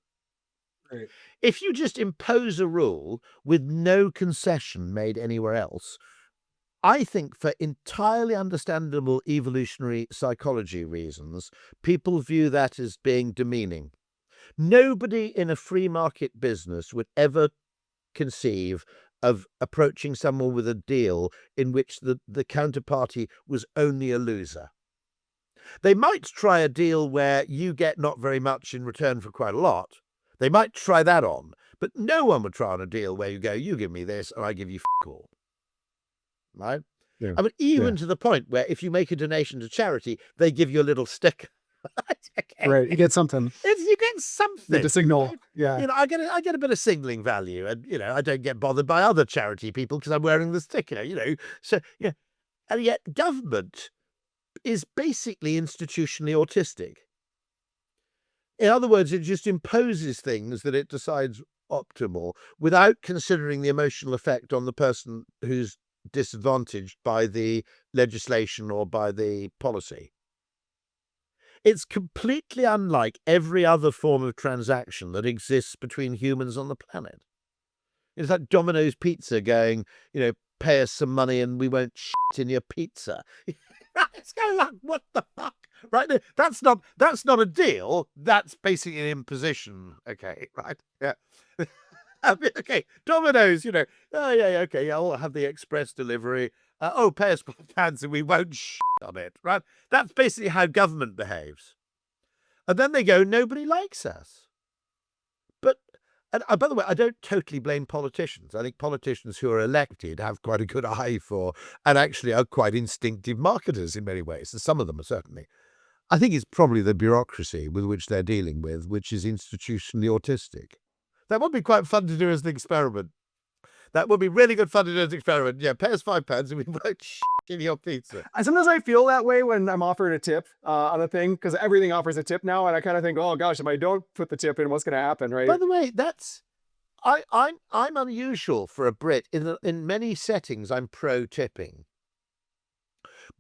B: Right.
A: If you just impose a rule with no concession made anywhere else, I think for entirely understandable evolutionary psychology reasons, people view that as being demeaning. Nobody in a free market business would ever conceive of approaching someone with a deal in which the counterparty was only a loser. They might try a deal where you get not very much in return for quite a lot. They might try that on, but no one would try on a deal where you go, you give me this and I give you f*** all. Right?
B: Yeah.
A: I mean, even to the point where if you make a donation to charity, they give you a little sticker.
B: Okay. Right. You get something.
A: You get something.
B: The signal. Yeah.
A: I get a bit of signaling value, and I don't get bothered by other charity people because I'm wearing the sticker. So yeah, and yet government is basically institutionally autistic. In other words, it just imposes things that it decides optimal without considering the emotional effect on the person who's disadvantaged by the legislation or by the policy. It's completely unlike every other form of transaction that exists between humans on the planet. It's like Domino's Pizza going, pay us some money and we won't shit in your pizza. It's kind of like, what the fuck? Right? That's not a deal. That's basically an imposition. Okay, right? Yeah. Okay, Domino's, oh yeah, okay, yeah, I'll have the express delivery. Pay us £5 and we won't shit on it, right? That's basically how government behaves. And then they go, nobody likes us. And by the way, I don't totally blame politicians. I think politicians who are elected have quite a good eye for, and actually are quite instinctive marketers in many ways. And some of them are certainly. I think it's probably the bureaucracy with which they're dealing with, which is institutionally autistic. That would be quite fun to do as an experiment. That would be really good fun to do as an experiment. Yeah, pay us £5 and we won't in your pizza.
B: Sometimes I feel that way when I'm offered a tip on a thing, because everything offers a tip now, and I kind of think, oh gosh, if I don't put the tip in, what's going to happen, right?
A: By the way, I'm unusual for a Brit. In many settings, I'm pro tipping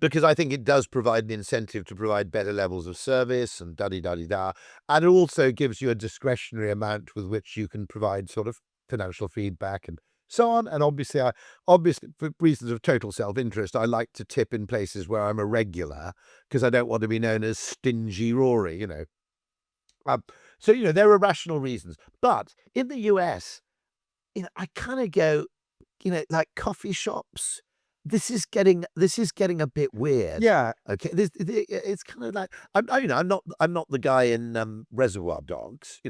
A: because I think it does provide an incentive to provide better levels of service and da-di-da-di-da. And it also gives you a discretionary amount with which you can provide sort of financial feedback and so on. And obviously, for reasons of total self-interest, I like to tip in places where I'm a regular because I don't want to be known as stingy Rory, So, there are rational reasons. But in the US, I kind of go, like coffee shops. This is getting a bit weird.
B: Yeah,
A: Okay, it's kind of like I'm not the guy in Reservoir Dogs.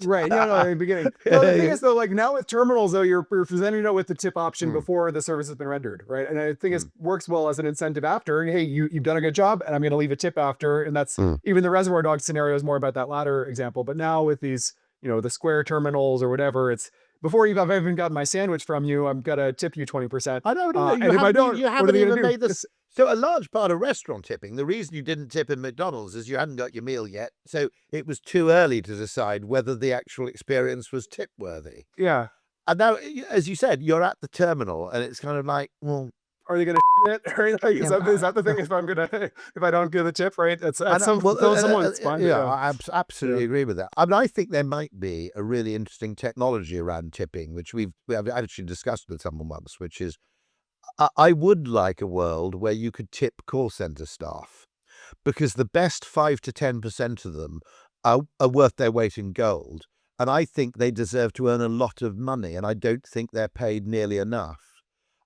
B: right. No, in the beginning. Well, the thing is, though, like now with terminals, though, you're presenting it with the tip option before the service has been rendered, right? And I think it works well as an incentive after. Hey, you've done a good job, and I'm going to leave a tip after. And that's even the Reservoir Dogs scenario is more about that latter example. But now with these, the Square terminals or whatever, it's before I've even gotten my sandwich from you, I'm gonna tip you 20%.
A: I know,
B: And if I don't,
A: you
B: what are
A: haven't
B: they gonna
A: even
B: do?
A: made this. So a large part of restaurant tipping, the reason you didn't tip in McDonald's is you hadn't got your meal yet. So it was too early to decide whether the actual experience was tip worthy.
B: Yeah.
A: And now, as you said, you're at the terminal and it's kind of like, well,
B: Are they gonna it? Right? Like, is that the thing? If I don't give the tip, right? It's someone's fine.
A: Yeah, I absolutely agree with that. I mean, I think there might be a really interesting technology around tipping, which we have actually discussed with someone once, which is I would like a world where you could tip call center staff because the best 5 to 10% of them are worth their weight in gold. And I think they deserve to earn a lot of money, and I don't think they're paid nearly enough.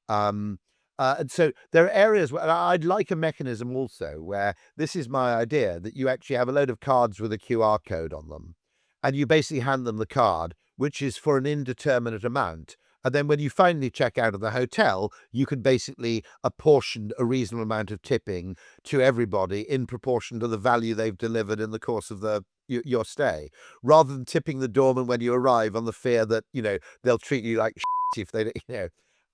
A: And so there are areas where I'd like a mechanism also where this is my idea that you actually have a load of cards with a QR code on them and you basically hand them the card, which is for an indeterminate amount. And then when you finally check out of the hotel, you can basically apportion a reasonable amount of tipping to everybody in proportion to the value they've delivered in the course of your stay, rather than tipping the doorman when you arrive on the fear that, they'll treat you like shit if they,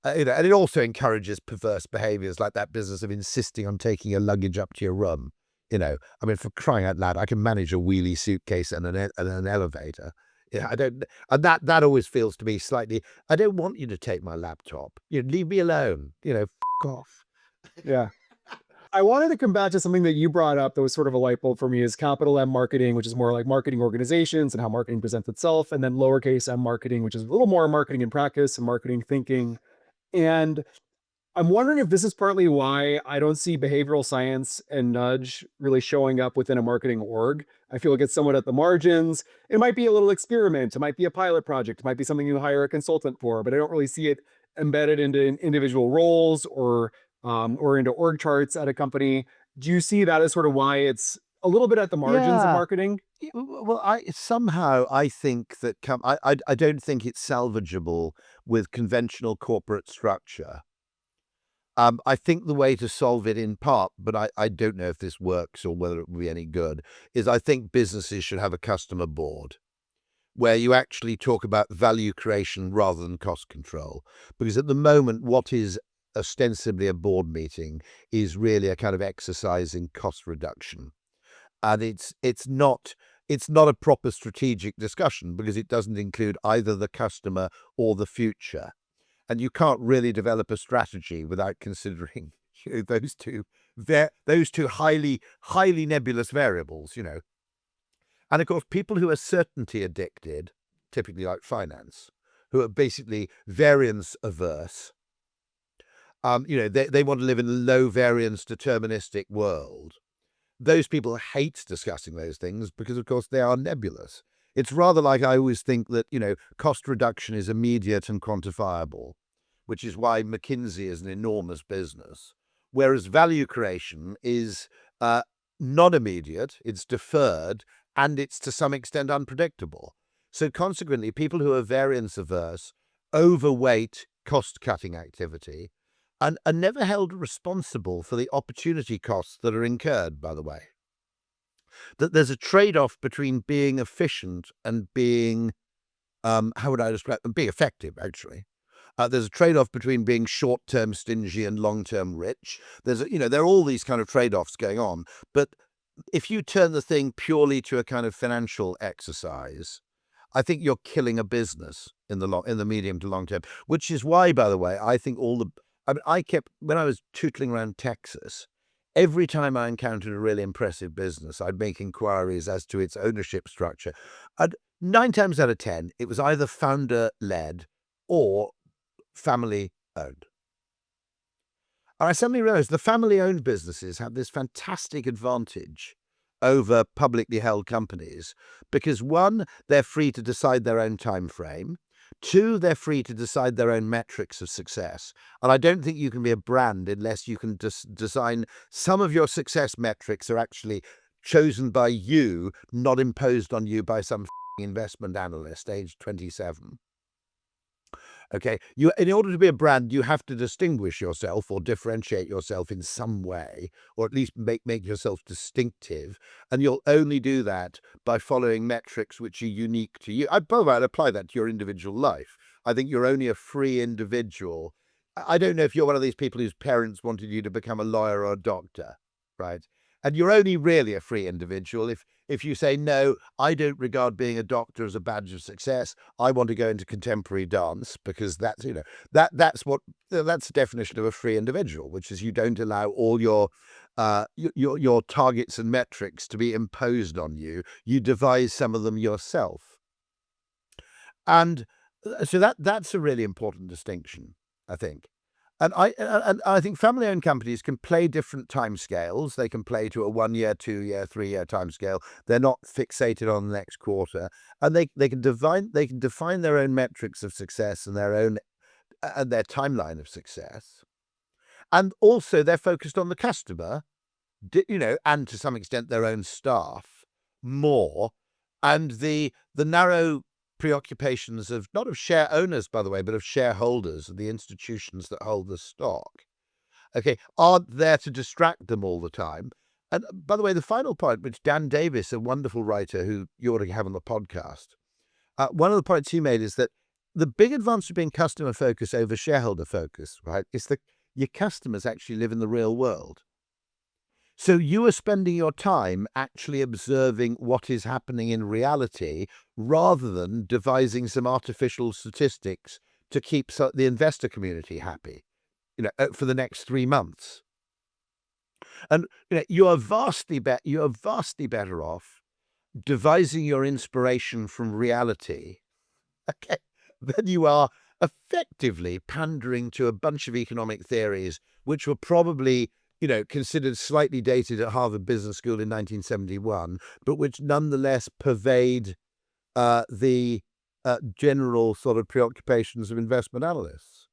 A: and it also encourages perverse behaviors like that business of insisting on taking your luggage up to your room. I mean, for crying out loud, I can manage a wheelie suitcase and an elevator. I don't, and that always feels to me slightly, I don't want you to take my laptop. Leave me alone. F off.
B: Yeah. I wanted to come back to something that you brought up that was sort of a light bulb for me is capital M marketing, which is more like marketing organizations and how marketing presents itself, and then lowercase m marketing, which is a little more marketing in practice and marketing thinking. And I'm wondering if this is partly why I don't see behavioral science and nudge really showing up within a marketing org. I feel like it's somewhat at the margins. It might be a little experiment. It might be a pilot project. It might be something you hire a consultant for, but I don't really see it embedded into individual roles or into org charts at a company. Do you see that as sort of why it's a little bit at the margins of
A: Yeah.
B: marketing?
A: Well, I think that I don't think it's salvageable with conventional corporate structure. I think the way to solve it in part, but I don't know if this works or whether it will be any good, is I think businesses should have a customer board where you actually talk about value creation rather than cost control. Because at the moment, what is ostensibly a board meeting is really a kind of exercise in cost reduction. And it's not a proper strategic discussion because it doesn't include either the customer or the future. And you can't really develop a strategy without considering those two highly nebulous variables. And of course, people who are certainty addicted, typically like finance, who are basically variance averse, they want to live in a low variance deterministic world. Those people hate discussing those things because, of course, they are nebulous. It's rather like I always think that, cost reduction is immediate and quantifiable, which is why McKinsey is an enormous business, whereas value creation is not immediate, it's deferred, and it's to some extent unpredictable. So consequently, people who are variance averse overweight cost-cutting activity and are never held responsible for the opportunity costs that are incurred, by the way. That there's a trade-off between being efficient and being, how would I describe them? Being effective, actually. There's a trade-off between being short-term stingy and long-term rich. There are all these kind of trade-offs going on. But if you turn the thing purely to a kind of financial exercise, I think you're killing a business in the medium to long term. Which is why, by the way, I think when I was tootling around Texas, every time I encountered a really impressive business, I'd make inquiries as to its ownership structure. And 9 times out of 10, it was either founder-led or family-owned. And I suddenly realized the family-owned businesses have this fantastic advantage over publicly held companies because, one, they're free to decide their own time frame. Two, they're free to decide their own metrics of success. And I don't think you can be a brand unless you can design some of your success metrics are actually chosen by you, not imposed on you by some investment analyst aged 27. Okay, in order to be a brand, you have to distinguish yourself or differentiate yourself in some way, or at least make yourself distinctive. And you'll only do that by following metrics which are unique to you. By the way, I'd apply that to your individual life. I think you're only a free individual. I don't know if you're one of these people whose parents wanted you to become a lawyer or a doctor, right? And you're only really a free individual if you say, no, I don't regard being a doctor as a badge of success. I want to go into contemporary dance because that's the definition of a free individual, which is you don't allow all your targets and metrics to be imposed on you. You devise some of them yourself. And so that's a really important distinction, I think. And I think family-owned companies can play different timescales. They can play to a 1 year, 2 year, 3 year timescale. They're not fixated on the next quarter, and they can define their own metrics of success and their timeline of success. And also, they're focused on the customer, and to some extent their own staff more, and the narrow preoccupations of not of share owners, by the way, but of shareholders and the institutions that hold the stock, aren't there to distract them all the time. And by the way, the final point, which Dan Davis, a wonderful writer who you ought to have on the podcast, one of the points he made is that the big advantage of being customer focused over shareholder focused, right, is that your customers actually live in the real world. So you are spending your time actually observing what is happening in reality rather than devising some artificial statistics to keep the investor community happy, for the next 3 months. And you are vastly better off devising your inspiration from reality, than you are effectively pandering to a bunch of economic theories which were probably considered slightly dated at Harvard Business School in 1971, but which nonetheless pervade the general sort of preoccupations of investment analysts.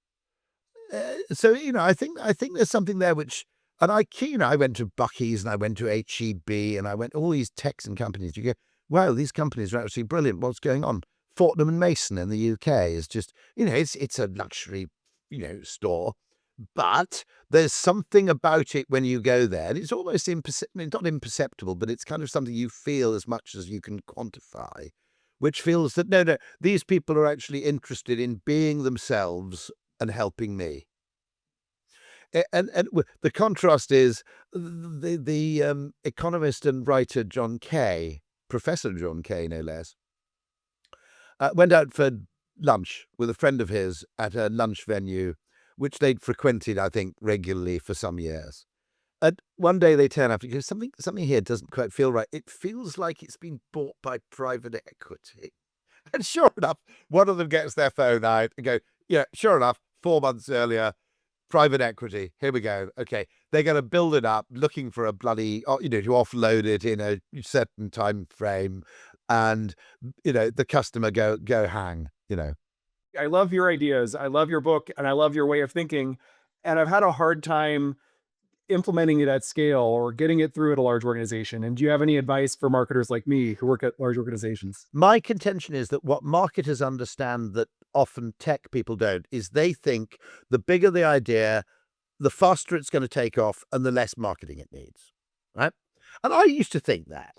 A: So I think there's something there which, and I went to Bucky's and I went to HEB and I went all these Texan companies. You go, wow, these companies are actually brilliant. What's going on? Fortnum and Mason in the UK is just, it's a luxury, store. But there's something about it when you go there, and it's almost not imperceptible, but it's kind of something you feel as much as you can quantify, which feels that, no, these people are actually interested in being themselves and helping me. And the contrast is the economist and writer John Kay, Professor John Kay, no less, went out for lunch with a friend of his at a lunch venue which they'd frequented, I think, regularly for some years. And one day they turn up and go, something here doesn't quite feel right. It feels like it's been bought by private equity. And sure enough, one of them gets their phone out and go, sure enough, 4 months earlier, private equity, here we go. Okay, they're going to build it up, looking for a bloody, to offload it in a certain time frame. And, the customer go hang,
B: I love your ideas. I love your book and I love your way of thinking. And I've had a hard time implementing it at scale or getting it through at a large organization. And do you have any advice for marketers like me who work at large organizations?
A: My contention is that what marketers understand that often tech people don't is they think the bigger the idea, the faster it's going to take off and the less marketing it needs, right? And I used to think that.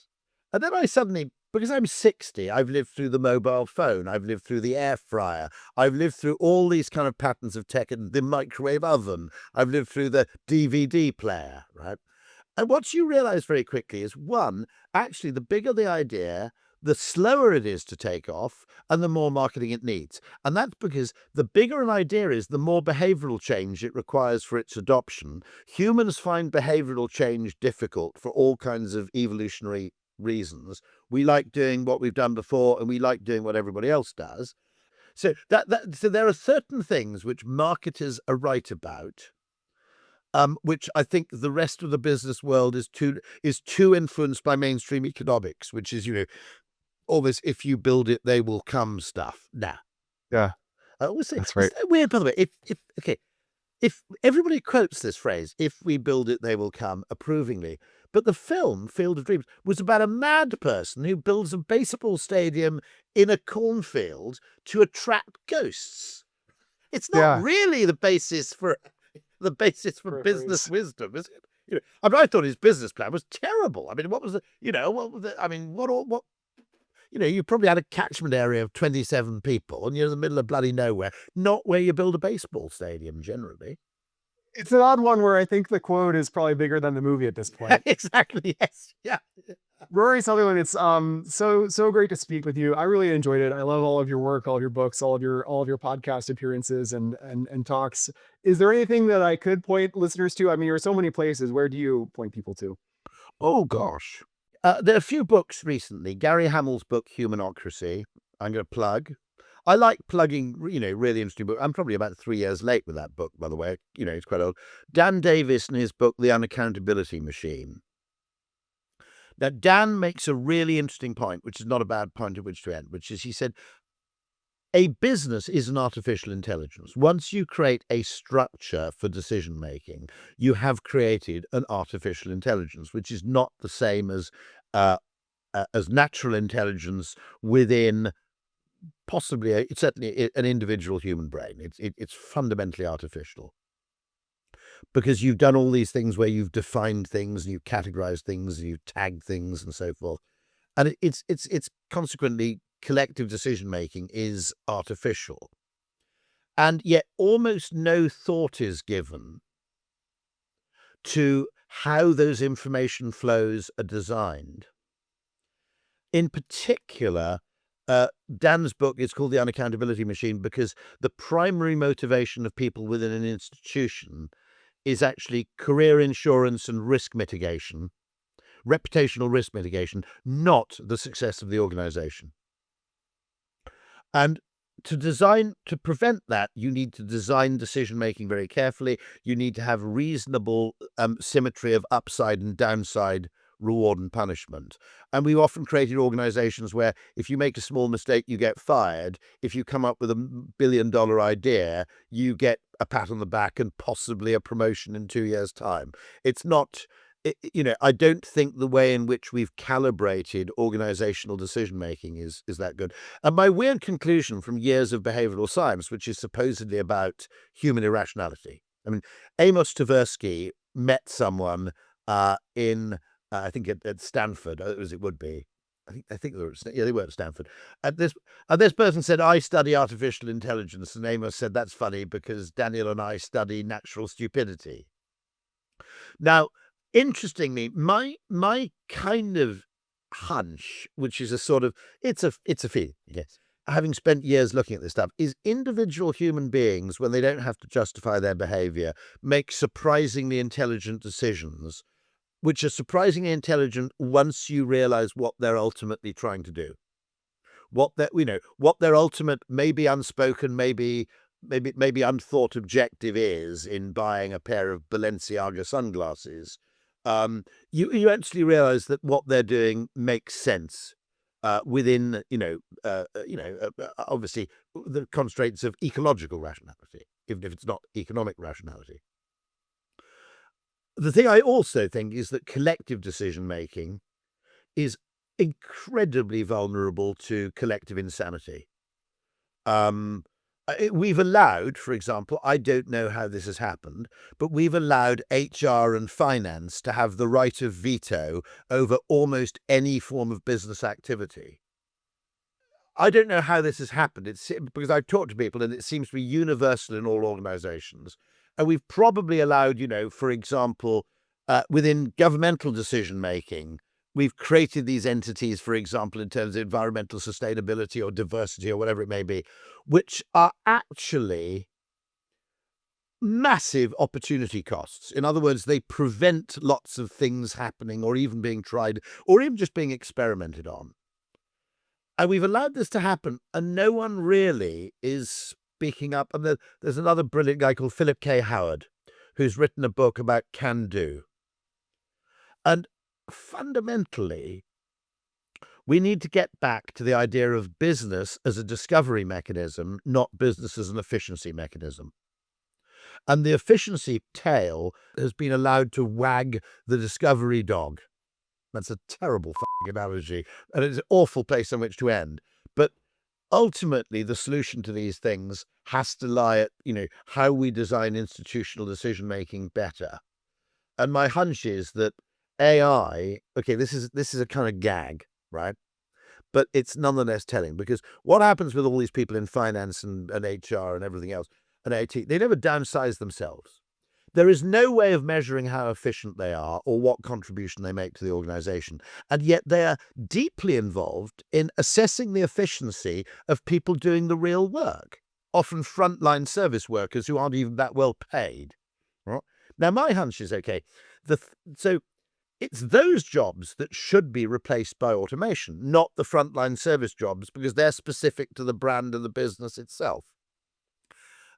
A: And then I suddenly because I'm 60, I've lived through the mobile phone, I've lived through the air fryer, I've lived through all these kind of patterns of tech and the microwave oven, I've lived through the DVD player, right? And what you realize very quickly is, one, actually, the bigger the idea, the slower it is to take off and the more marketing it needs. And that's because the bigger an idea is, the more behavioral change it requires for its adoption. Humans find behavioral change difficult for all kinds of evolutionary reasons. We like doing what we've done before and we like doing what everybody else does. So so there are certain things which marketers are right about, which I think the rest of the business world is too influenced by mainstream economics, which is, all this "if you build it, they will come" stuff. Nah,
B: Yeah,
A: I always say,
B: that's
A: it's
B: right.
A: weird, by the way. If everybody quotes this phrase, "if we build it, they will come," approvingly, but the film Field of Dreams was about a mad person who builds a baseball stadium in a cornfield to attract ghosts. It's not
B: Yeah,
A: really the basis for
B: for a
A: business
B: phrase.
A: wisdom, is it? I mean, I thought his business plan was terrible. I mean, what was I mean, what, you probably had a catchment area of 27 people and you're in the middle of bloody nowhere, not where you build a baseball stadium generally.
B: It's an odd one where I think the quote is probably bigger than the movie at this point.
A: Exactly. Yes. Yeah.
B: Rory Sutherland, it's so great to speak with you. I really enjoyed it. I love all of your work, all of your books, all of your podcast appearances and talks. Is there anything that I could point listeners to? I mean, you're so many places. Where do you point people to?
A: Oh, gosh. There are a few books recently. Gary Hamel's book, Humanocracy, I'm going to plug. I like plugging, really interesting book. I'm probably about 3 years late with that book, by the way. It's quite old. Dan Davis and his book, The Unaccountability Machine. Now, Dan makes a really interesting point, which is not a bad point at which to end, which is, he said, a business is an artificial intelligence. Once you create a structure for decision making, you have created an artificial intelligence, which is not the same as natural intelligence within possibly certainly an individual human brain. It's fundamentally artificial, because you've done all these things where you've defined things and you've categorized things and you've tagged things and so forth, and it's consequently collective decision making is artificial, and yet almost no thought is given to how those information flows are designed. In particular, Dan's book is called The Unaccountability Machine because the primary motivation of people within an institution is actually career insurance and risk mitigation, reputational risk mitigation, not the success of the organization. And to prevent that, you need to design decision making very carefully. You need to have reasonable symmetry of upside and downside, reward and punishment. And we've often created organizations where if you make a small mistake, you get fired. If you come up with $1 billion idea, you get a pat on the back and possibly a promotion in 2 years' time. It's not, I don't think the way in which we've calibrated organizational decision making is that good. And my weird conclusion from years of behavioral science, which is supposedly about human irrationality. I mean, Amos Tversky met someone in I think at Stanford, as it would be. I think they were at Stanford. And this person said, "I study artificial intelligence," and Amos said, "That's funny because Daniel and I study natural stupidity." Now, interestingly, my kind of hunch, which is a sort of it's a feeling, yes, having spent years looking at this stuff, is individual human beings, when they don't have to justify their behavior, make surprisingly intelligent decisions, which are surprisingly intelligent once you realize what they're ultimately trying to do. What their ultimate, maybe unspoken, maybe unthought objective is in buying a pair of Balenciaga sunglasses. You actually realize that what they're doing makes sense within, obviously the constraints of ecological rationality, even if it's not economic rationality. The thing I also think is that collective decision making is incredibly vulnerable to collective insanity. Um, We've allowed, for example, I don't know how this has happened, but we've allowed HR and finance to have the right of veto over almost any form of business activity. I don't know how this has happened. It's because I've talked to people and it seems to be universal in all organizations. And we've probably allowed, for example, within governmental decision making, we've created these entities, for example, in terms of environmental sustainability or diversity or whatever it may be, which are actually massive opportunity costs. In other words, they prevent lots of things happening or even being tried or even just being experimented on. And we've allowed this to happen, and no one really is speaking up. And there's another brilliant guy called Philip K. Howard, who's written a book about can do. And fundamentally, we need to get back to the idea of business as a discovery mechanism, not business as an efficiency mechanism. And the efficiency tail has been allowed to wag the discovery dog. That's a terrible analogy, and it's an awful place on which to end. But ultimately, the solution to these things has to lie at, how we design institutional decision-making better. And my hunch is that AI, okay, this is a kind of gag, right? But it's nonetheless telling, because what happens with all these people in finance and HR and everything else, and IT, they never downsize themselves. There is no way of measuring how efficient they are or what contribution they make to the organization. And yet they are deeply involved in assessing the efficiency of people doing the real work, often frontline service workers who aren't even that well paid. Right? Now, my hunch is, okay, so it's those jobs that should be replaced by automation, not the frontline service jobs, because they're specific to the brand and the business itself.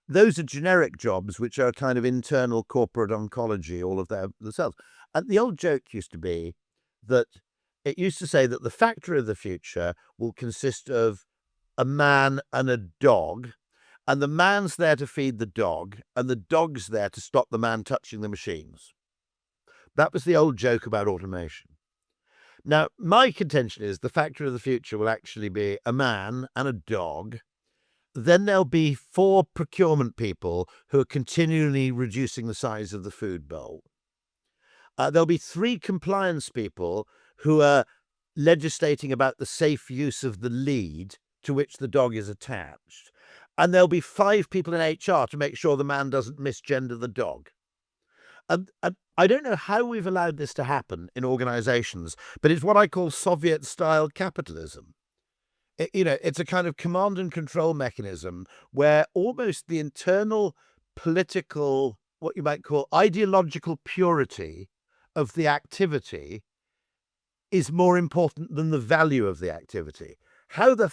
A: Those are generic jobs, which are kind of internal corporate oncology, all of themselves. And the old joke used to be that it used to say that the factory of the future will consist of a man and a dog, and the man's there to feed the dog, and the dog's there to stop the man touching the machines. That was the old joke about automation. Now, my contention is the factory of the future will actually be a man and a dog. Then there'll be 4 procurement people who are continually reducing the size of the food bowl. There'll be 3 compliance people who are legislating about the safe use of the lead to which the dog is attached. And there'll be 5 people in HR to make sure the man doesn't misgender the dog. And I don't know how we've allowed this to happen in organizations, but it's what I call Soviet-style capitalism. It's a kind of command and control mechanism where almost the internal political, what you might call ideological purity of the activity is more important than the value of the activity. How the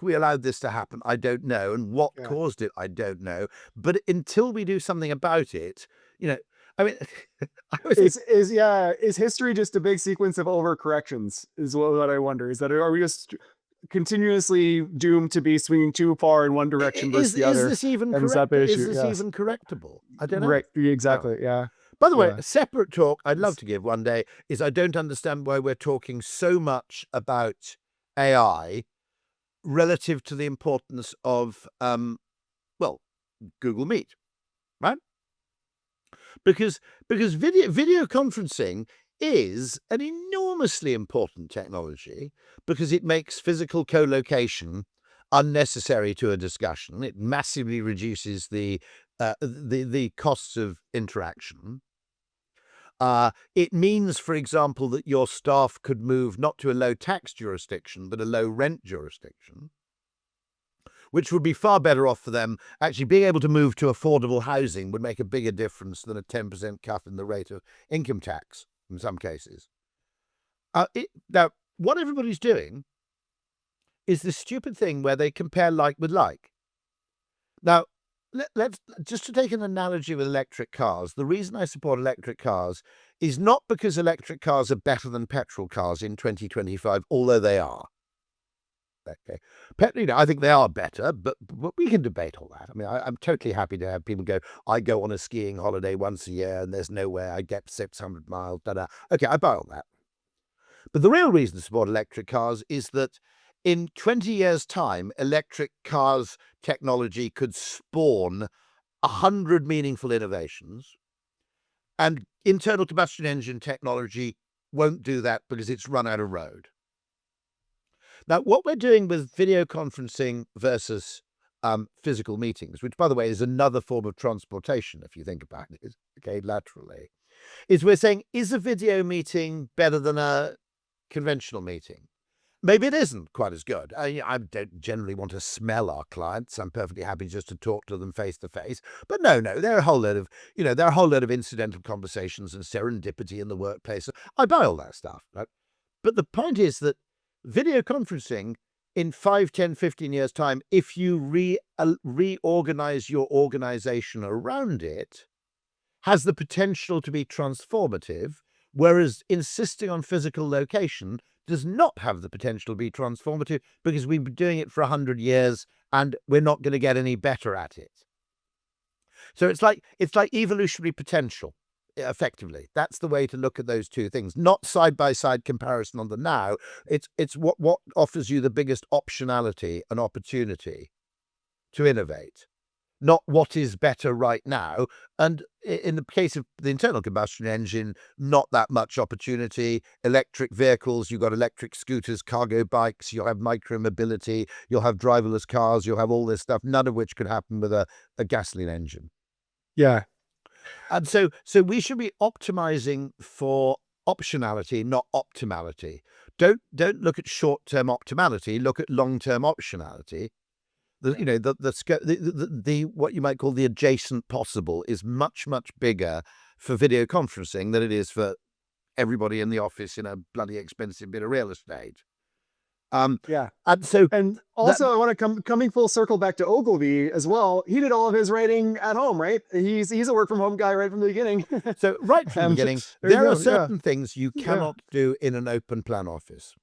A: we allowed this to happen, I don't know. And what caused it, I don't know. But until we do something about it, I mean,
B: is history just a big sequence of overcorrections? Is what I wonder. Is that, are we just continuously doomed to be swinging too far in one direction versus the other?
A: Is this even even correctable? I don't know.
B: Right, exactly. Yeah.
A: By the way, a separate talk I'd love to give one day is I don't understand why we're talking so much about AI relative to the importance of, Google Meet, right? Because video conferencing is an enormously important technology because it makes physical co-location unnecessary to a discussion. It massively reduces the costs of interaction. It means, for example, that your staff could move not to a low tax jurisdiction, but a low rent jurisdiction, which would be far better off for them. Actually, being able to move to affordable housing would make a bigger difference than a 10% cut in the rate of income tax in some cases. Now, what everybody's doing is this stupid thing where they compare like with like. Now, let's just to take an analogy with electric cars. The reason I support electric cars is not because electric cars are better than petrol cars in 2025, although they are. Okay, I think they are better, but we can debate all that. I mean, I'm totally happy to have people go, I go on a skiing holiday once a year and there's no way I get 600 miles, Okay, I buy all that. But the real reason to support electric cars is that in 20 years' time, electric cars technology could spawn 100 meaningful innovations, and internal combustion engine technology won't do that because it's run out of road. Now, what we're doing with video conferencing versus physical meetings, which, by the way, is another form of transportation, if you think about it, okay, laterally, is we're saying, is a video meeting better than a conventional meeting? Maybe it isn't quite as good. I don't generally want to smell our clients. I'm perfectly happy just to talk to them face to face. But no, there are a whole load of, there are a whole load of incidental conversations and serendipity in the workplace. I buy all that stuff, right? But the point is that video conferencing in 5, 10, 15 years' time, if you reorganize your organization around it, has the potential to be transformative, whereas insisting on physical location does not have the potential to be transformative because we've been doing it for 100 years and we're not going to get any better at it. So it's like evolutionary potential, effectively. That's the way to look at those two things, not side-by-side comparison on the now. It's what offers you the biggest optionality and opportunity to innovate, not what is better right now. And in the case of the internal combustion engine, not that much opportunity. Electric vehicles, you've got electric scooters, cargo bikes, you'll have micro-mobility, you'll have driverless cars, you'll have all this stuff, none of which could happen with a gasoline engine.
B: Yeah.
A: And so we should be optimizing for optionality, not optimality. Don't look at short-term optimality, look at long-term optionality. The what you might call the adjacent possible is much, much bigger for video conferencing than it is for everybody in the office in a bloody expensive bit of real estate.
B: Yeah.
A: And
B: also I want to coming full circle back to Ogilvy as well. He did all of his writing at home, right? He's a work from home guy right from the beginning.
A: So right from the beginning, there are certain things you cannot do in an open plan office.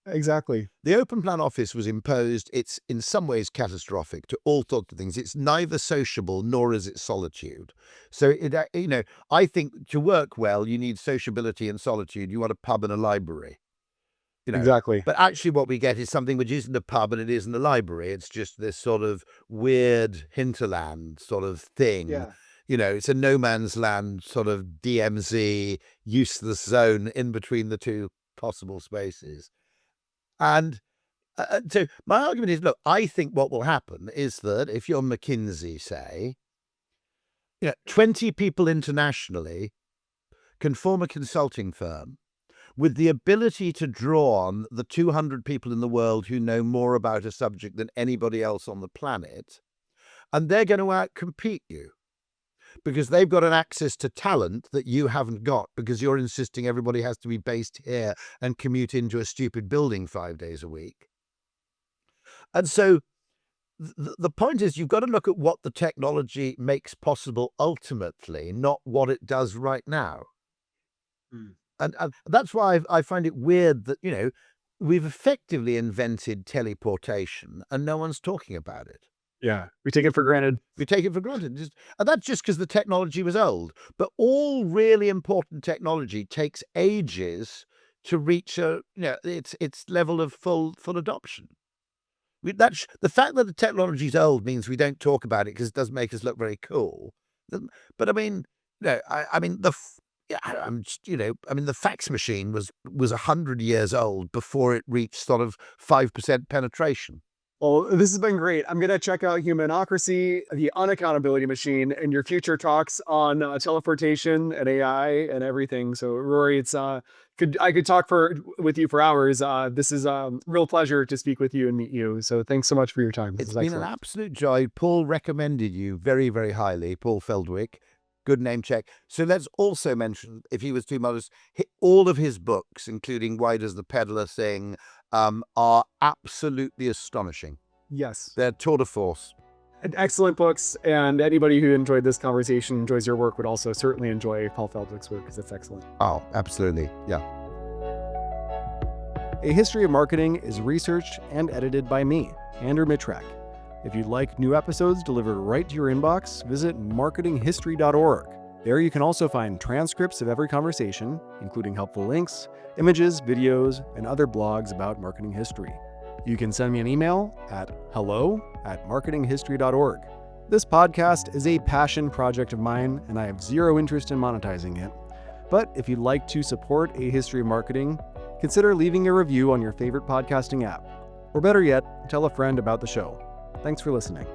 B: Exactly.
A: The open plan office was imposed. It's in some ways catastrophic to all sorts of things. It's neither sociable nor is it solitude. So, I think to work well, you need sociability and solitude. You want a pub and a library.
B: Exactly.
A: But actually what we get is something which isn't a pub and it isn't a library. It's just this sort of weird hinterland sort of thing.
B: Yeah.
A: It's a no man's land sort of DMZ useless zone in between the two possible spaces. And so my argument is, look, I think what will happen is that if you're McKinsey, say, 20 people internationally can form a consulting firm with the ability to draw on the 200 people in the world who know more about a subject than anybody else on the planet, and they're going to outcompete you because they've got an access to talent that you haven't got because you're insisting everybody has to be based here and commute into a stupid building 5 days a week. And so the point is, you've got to look at what the technology makes possible ultimately, not what it does right now. And that's why I find it weird that, we've effectively invented teleportation and no one's talking about it.
B: Yeah, we take it for granted.
A: And that's just because the technology was old. But all really important technology takes ages to reach its level of full adoption. The fact that the technology is old means we don't talk about it because it does make us look very cool. But I mean, the fax machine was 100 years old before it reached sort of 5% penetration.
B: Well, this has been great. I'm going to check out Humanocracy, the Unaccountability Machine, and your future talks on teleportation and AI and everything. So, Rory, I could talk with you for hours. This is a real pleasure to speak with you and meet you. So, thanks so much for your time.
A: It's been an absolute joy. Paul recommended you very, very highly, Paul Feldwick. Good name check. So let's also mention, if he was too modest, all of his books, including Why Does the Peddler Sing, are absolutely astonishing.
B: Yes.
A: They're tour de force.
B: Excellent books. And anybody who enjoyed this conversation, enjoys your work, would also certainly enjoy Paul Feldwick's work because it's excellent.
A: Oh, absolutely. Yeah.
B: A History of Marketing is researched and edited by me, Andrew Mitrak. If you'd like new episodes delivered right to your inbox, visit marketinghistory.org. There you can also find transcripts of every conversation, including helpful links, images, videos, and other blogs about marketing history. You can send me an email at hello@marketinghistory.org. This podcast is a passion project of mine, and I have zero interest in monetizing it. But if you'd like to support A History of Marketing, consider leaving a review on your favorite podcasting app. Or better yet, tell a friend about the show. Thanks for listening.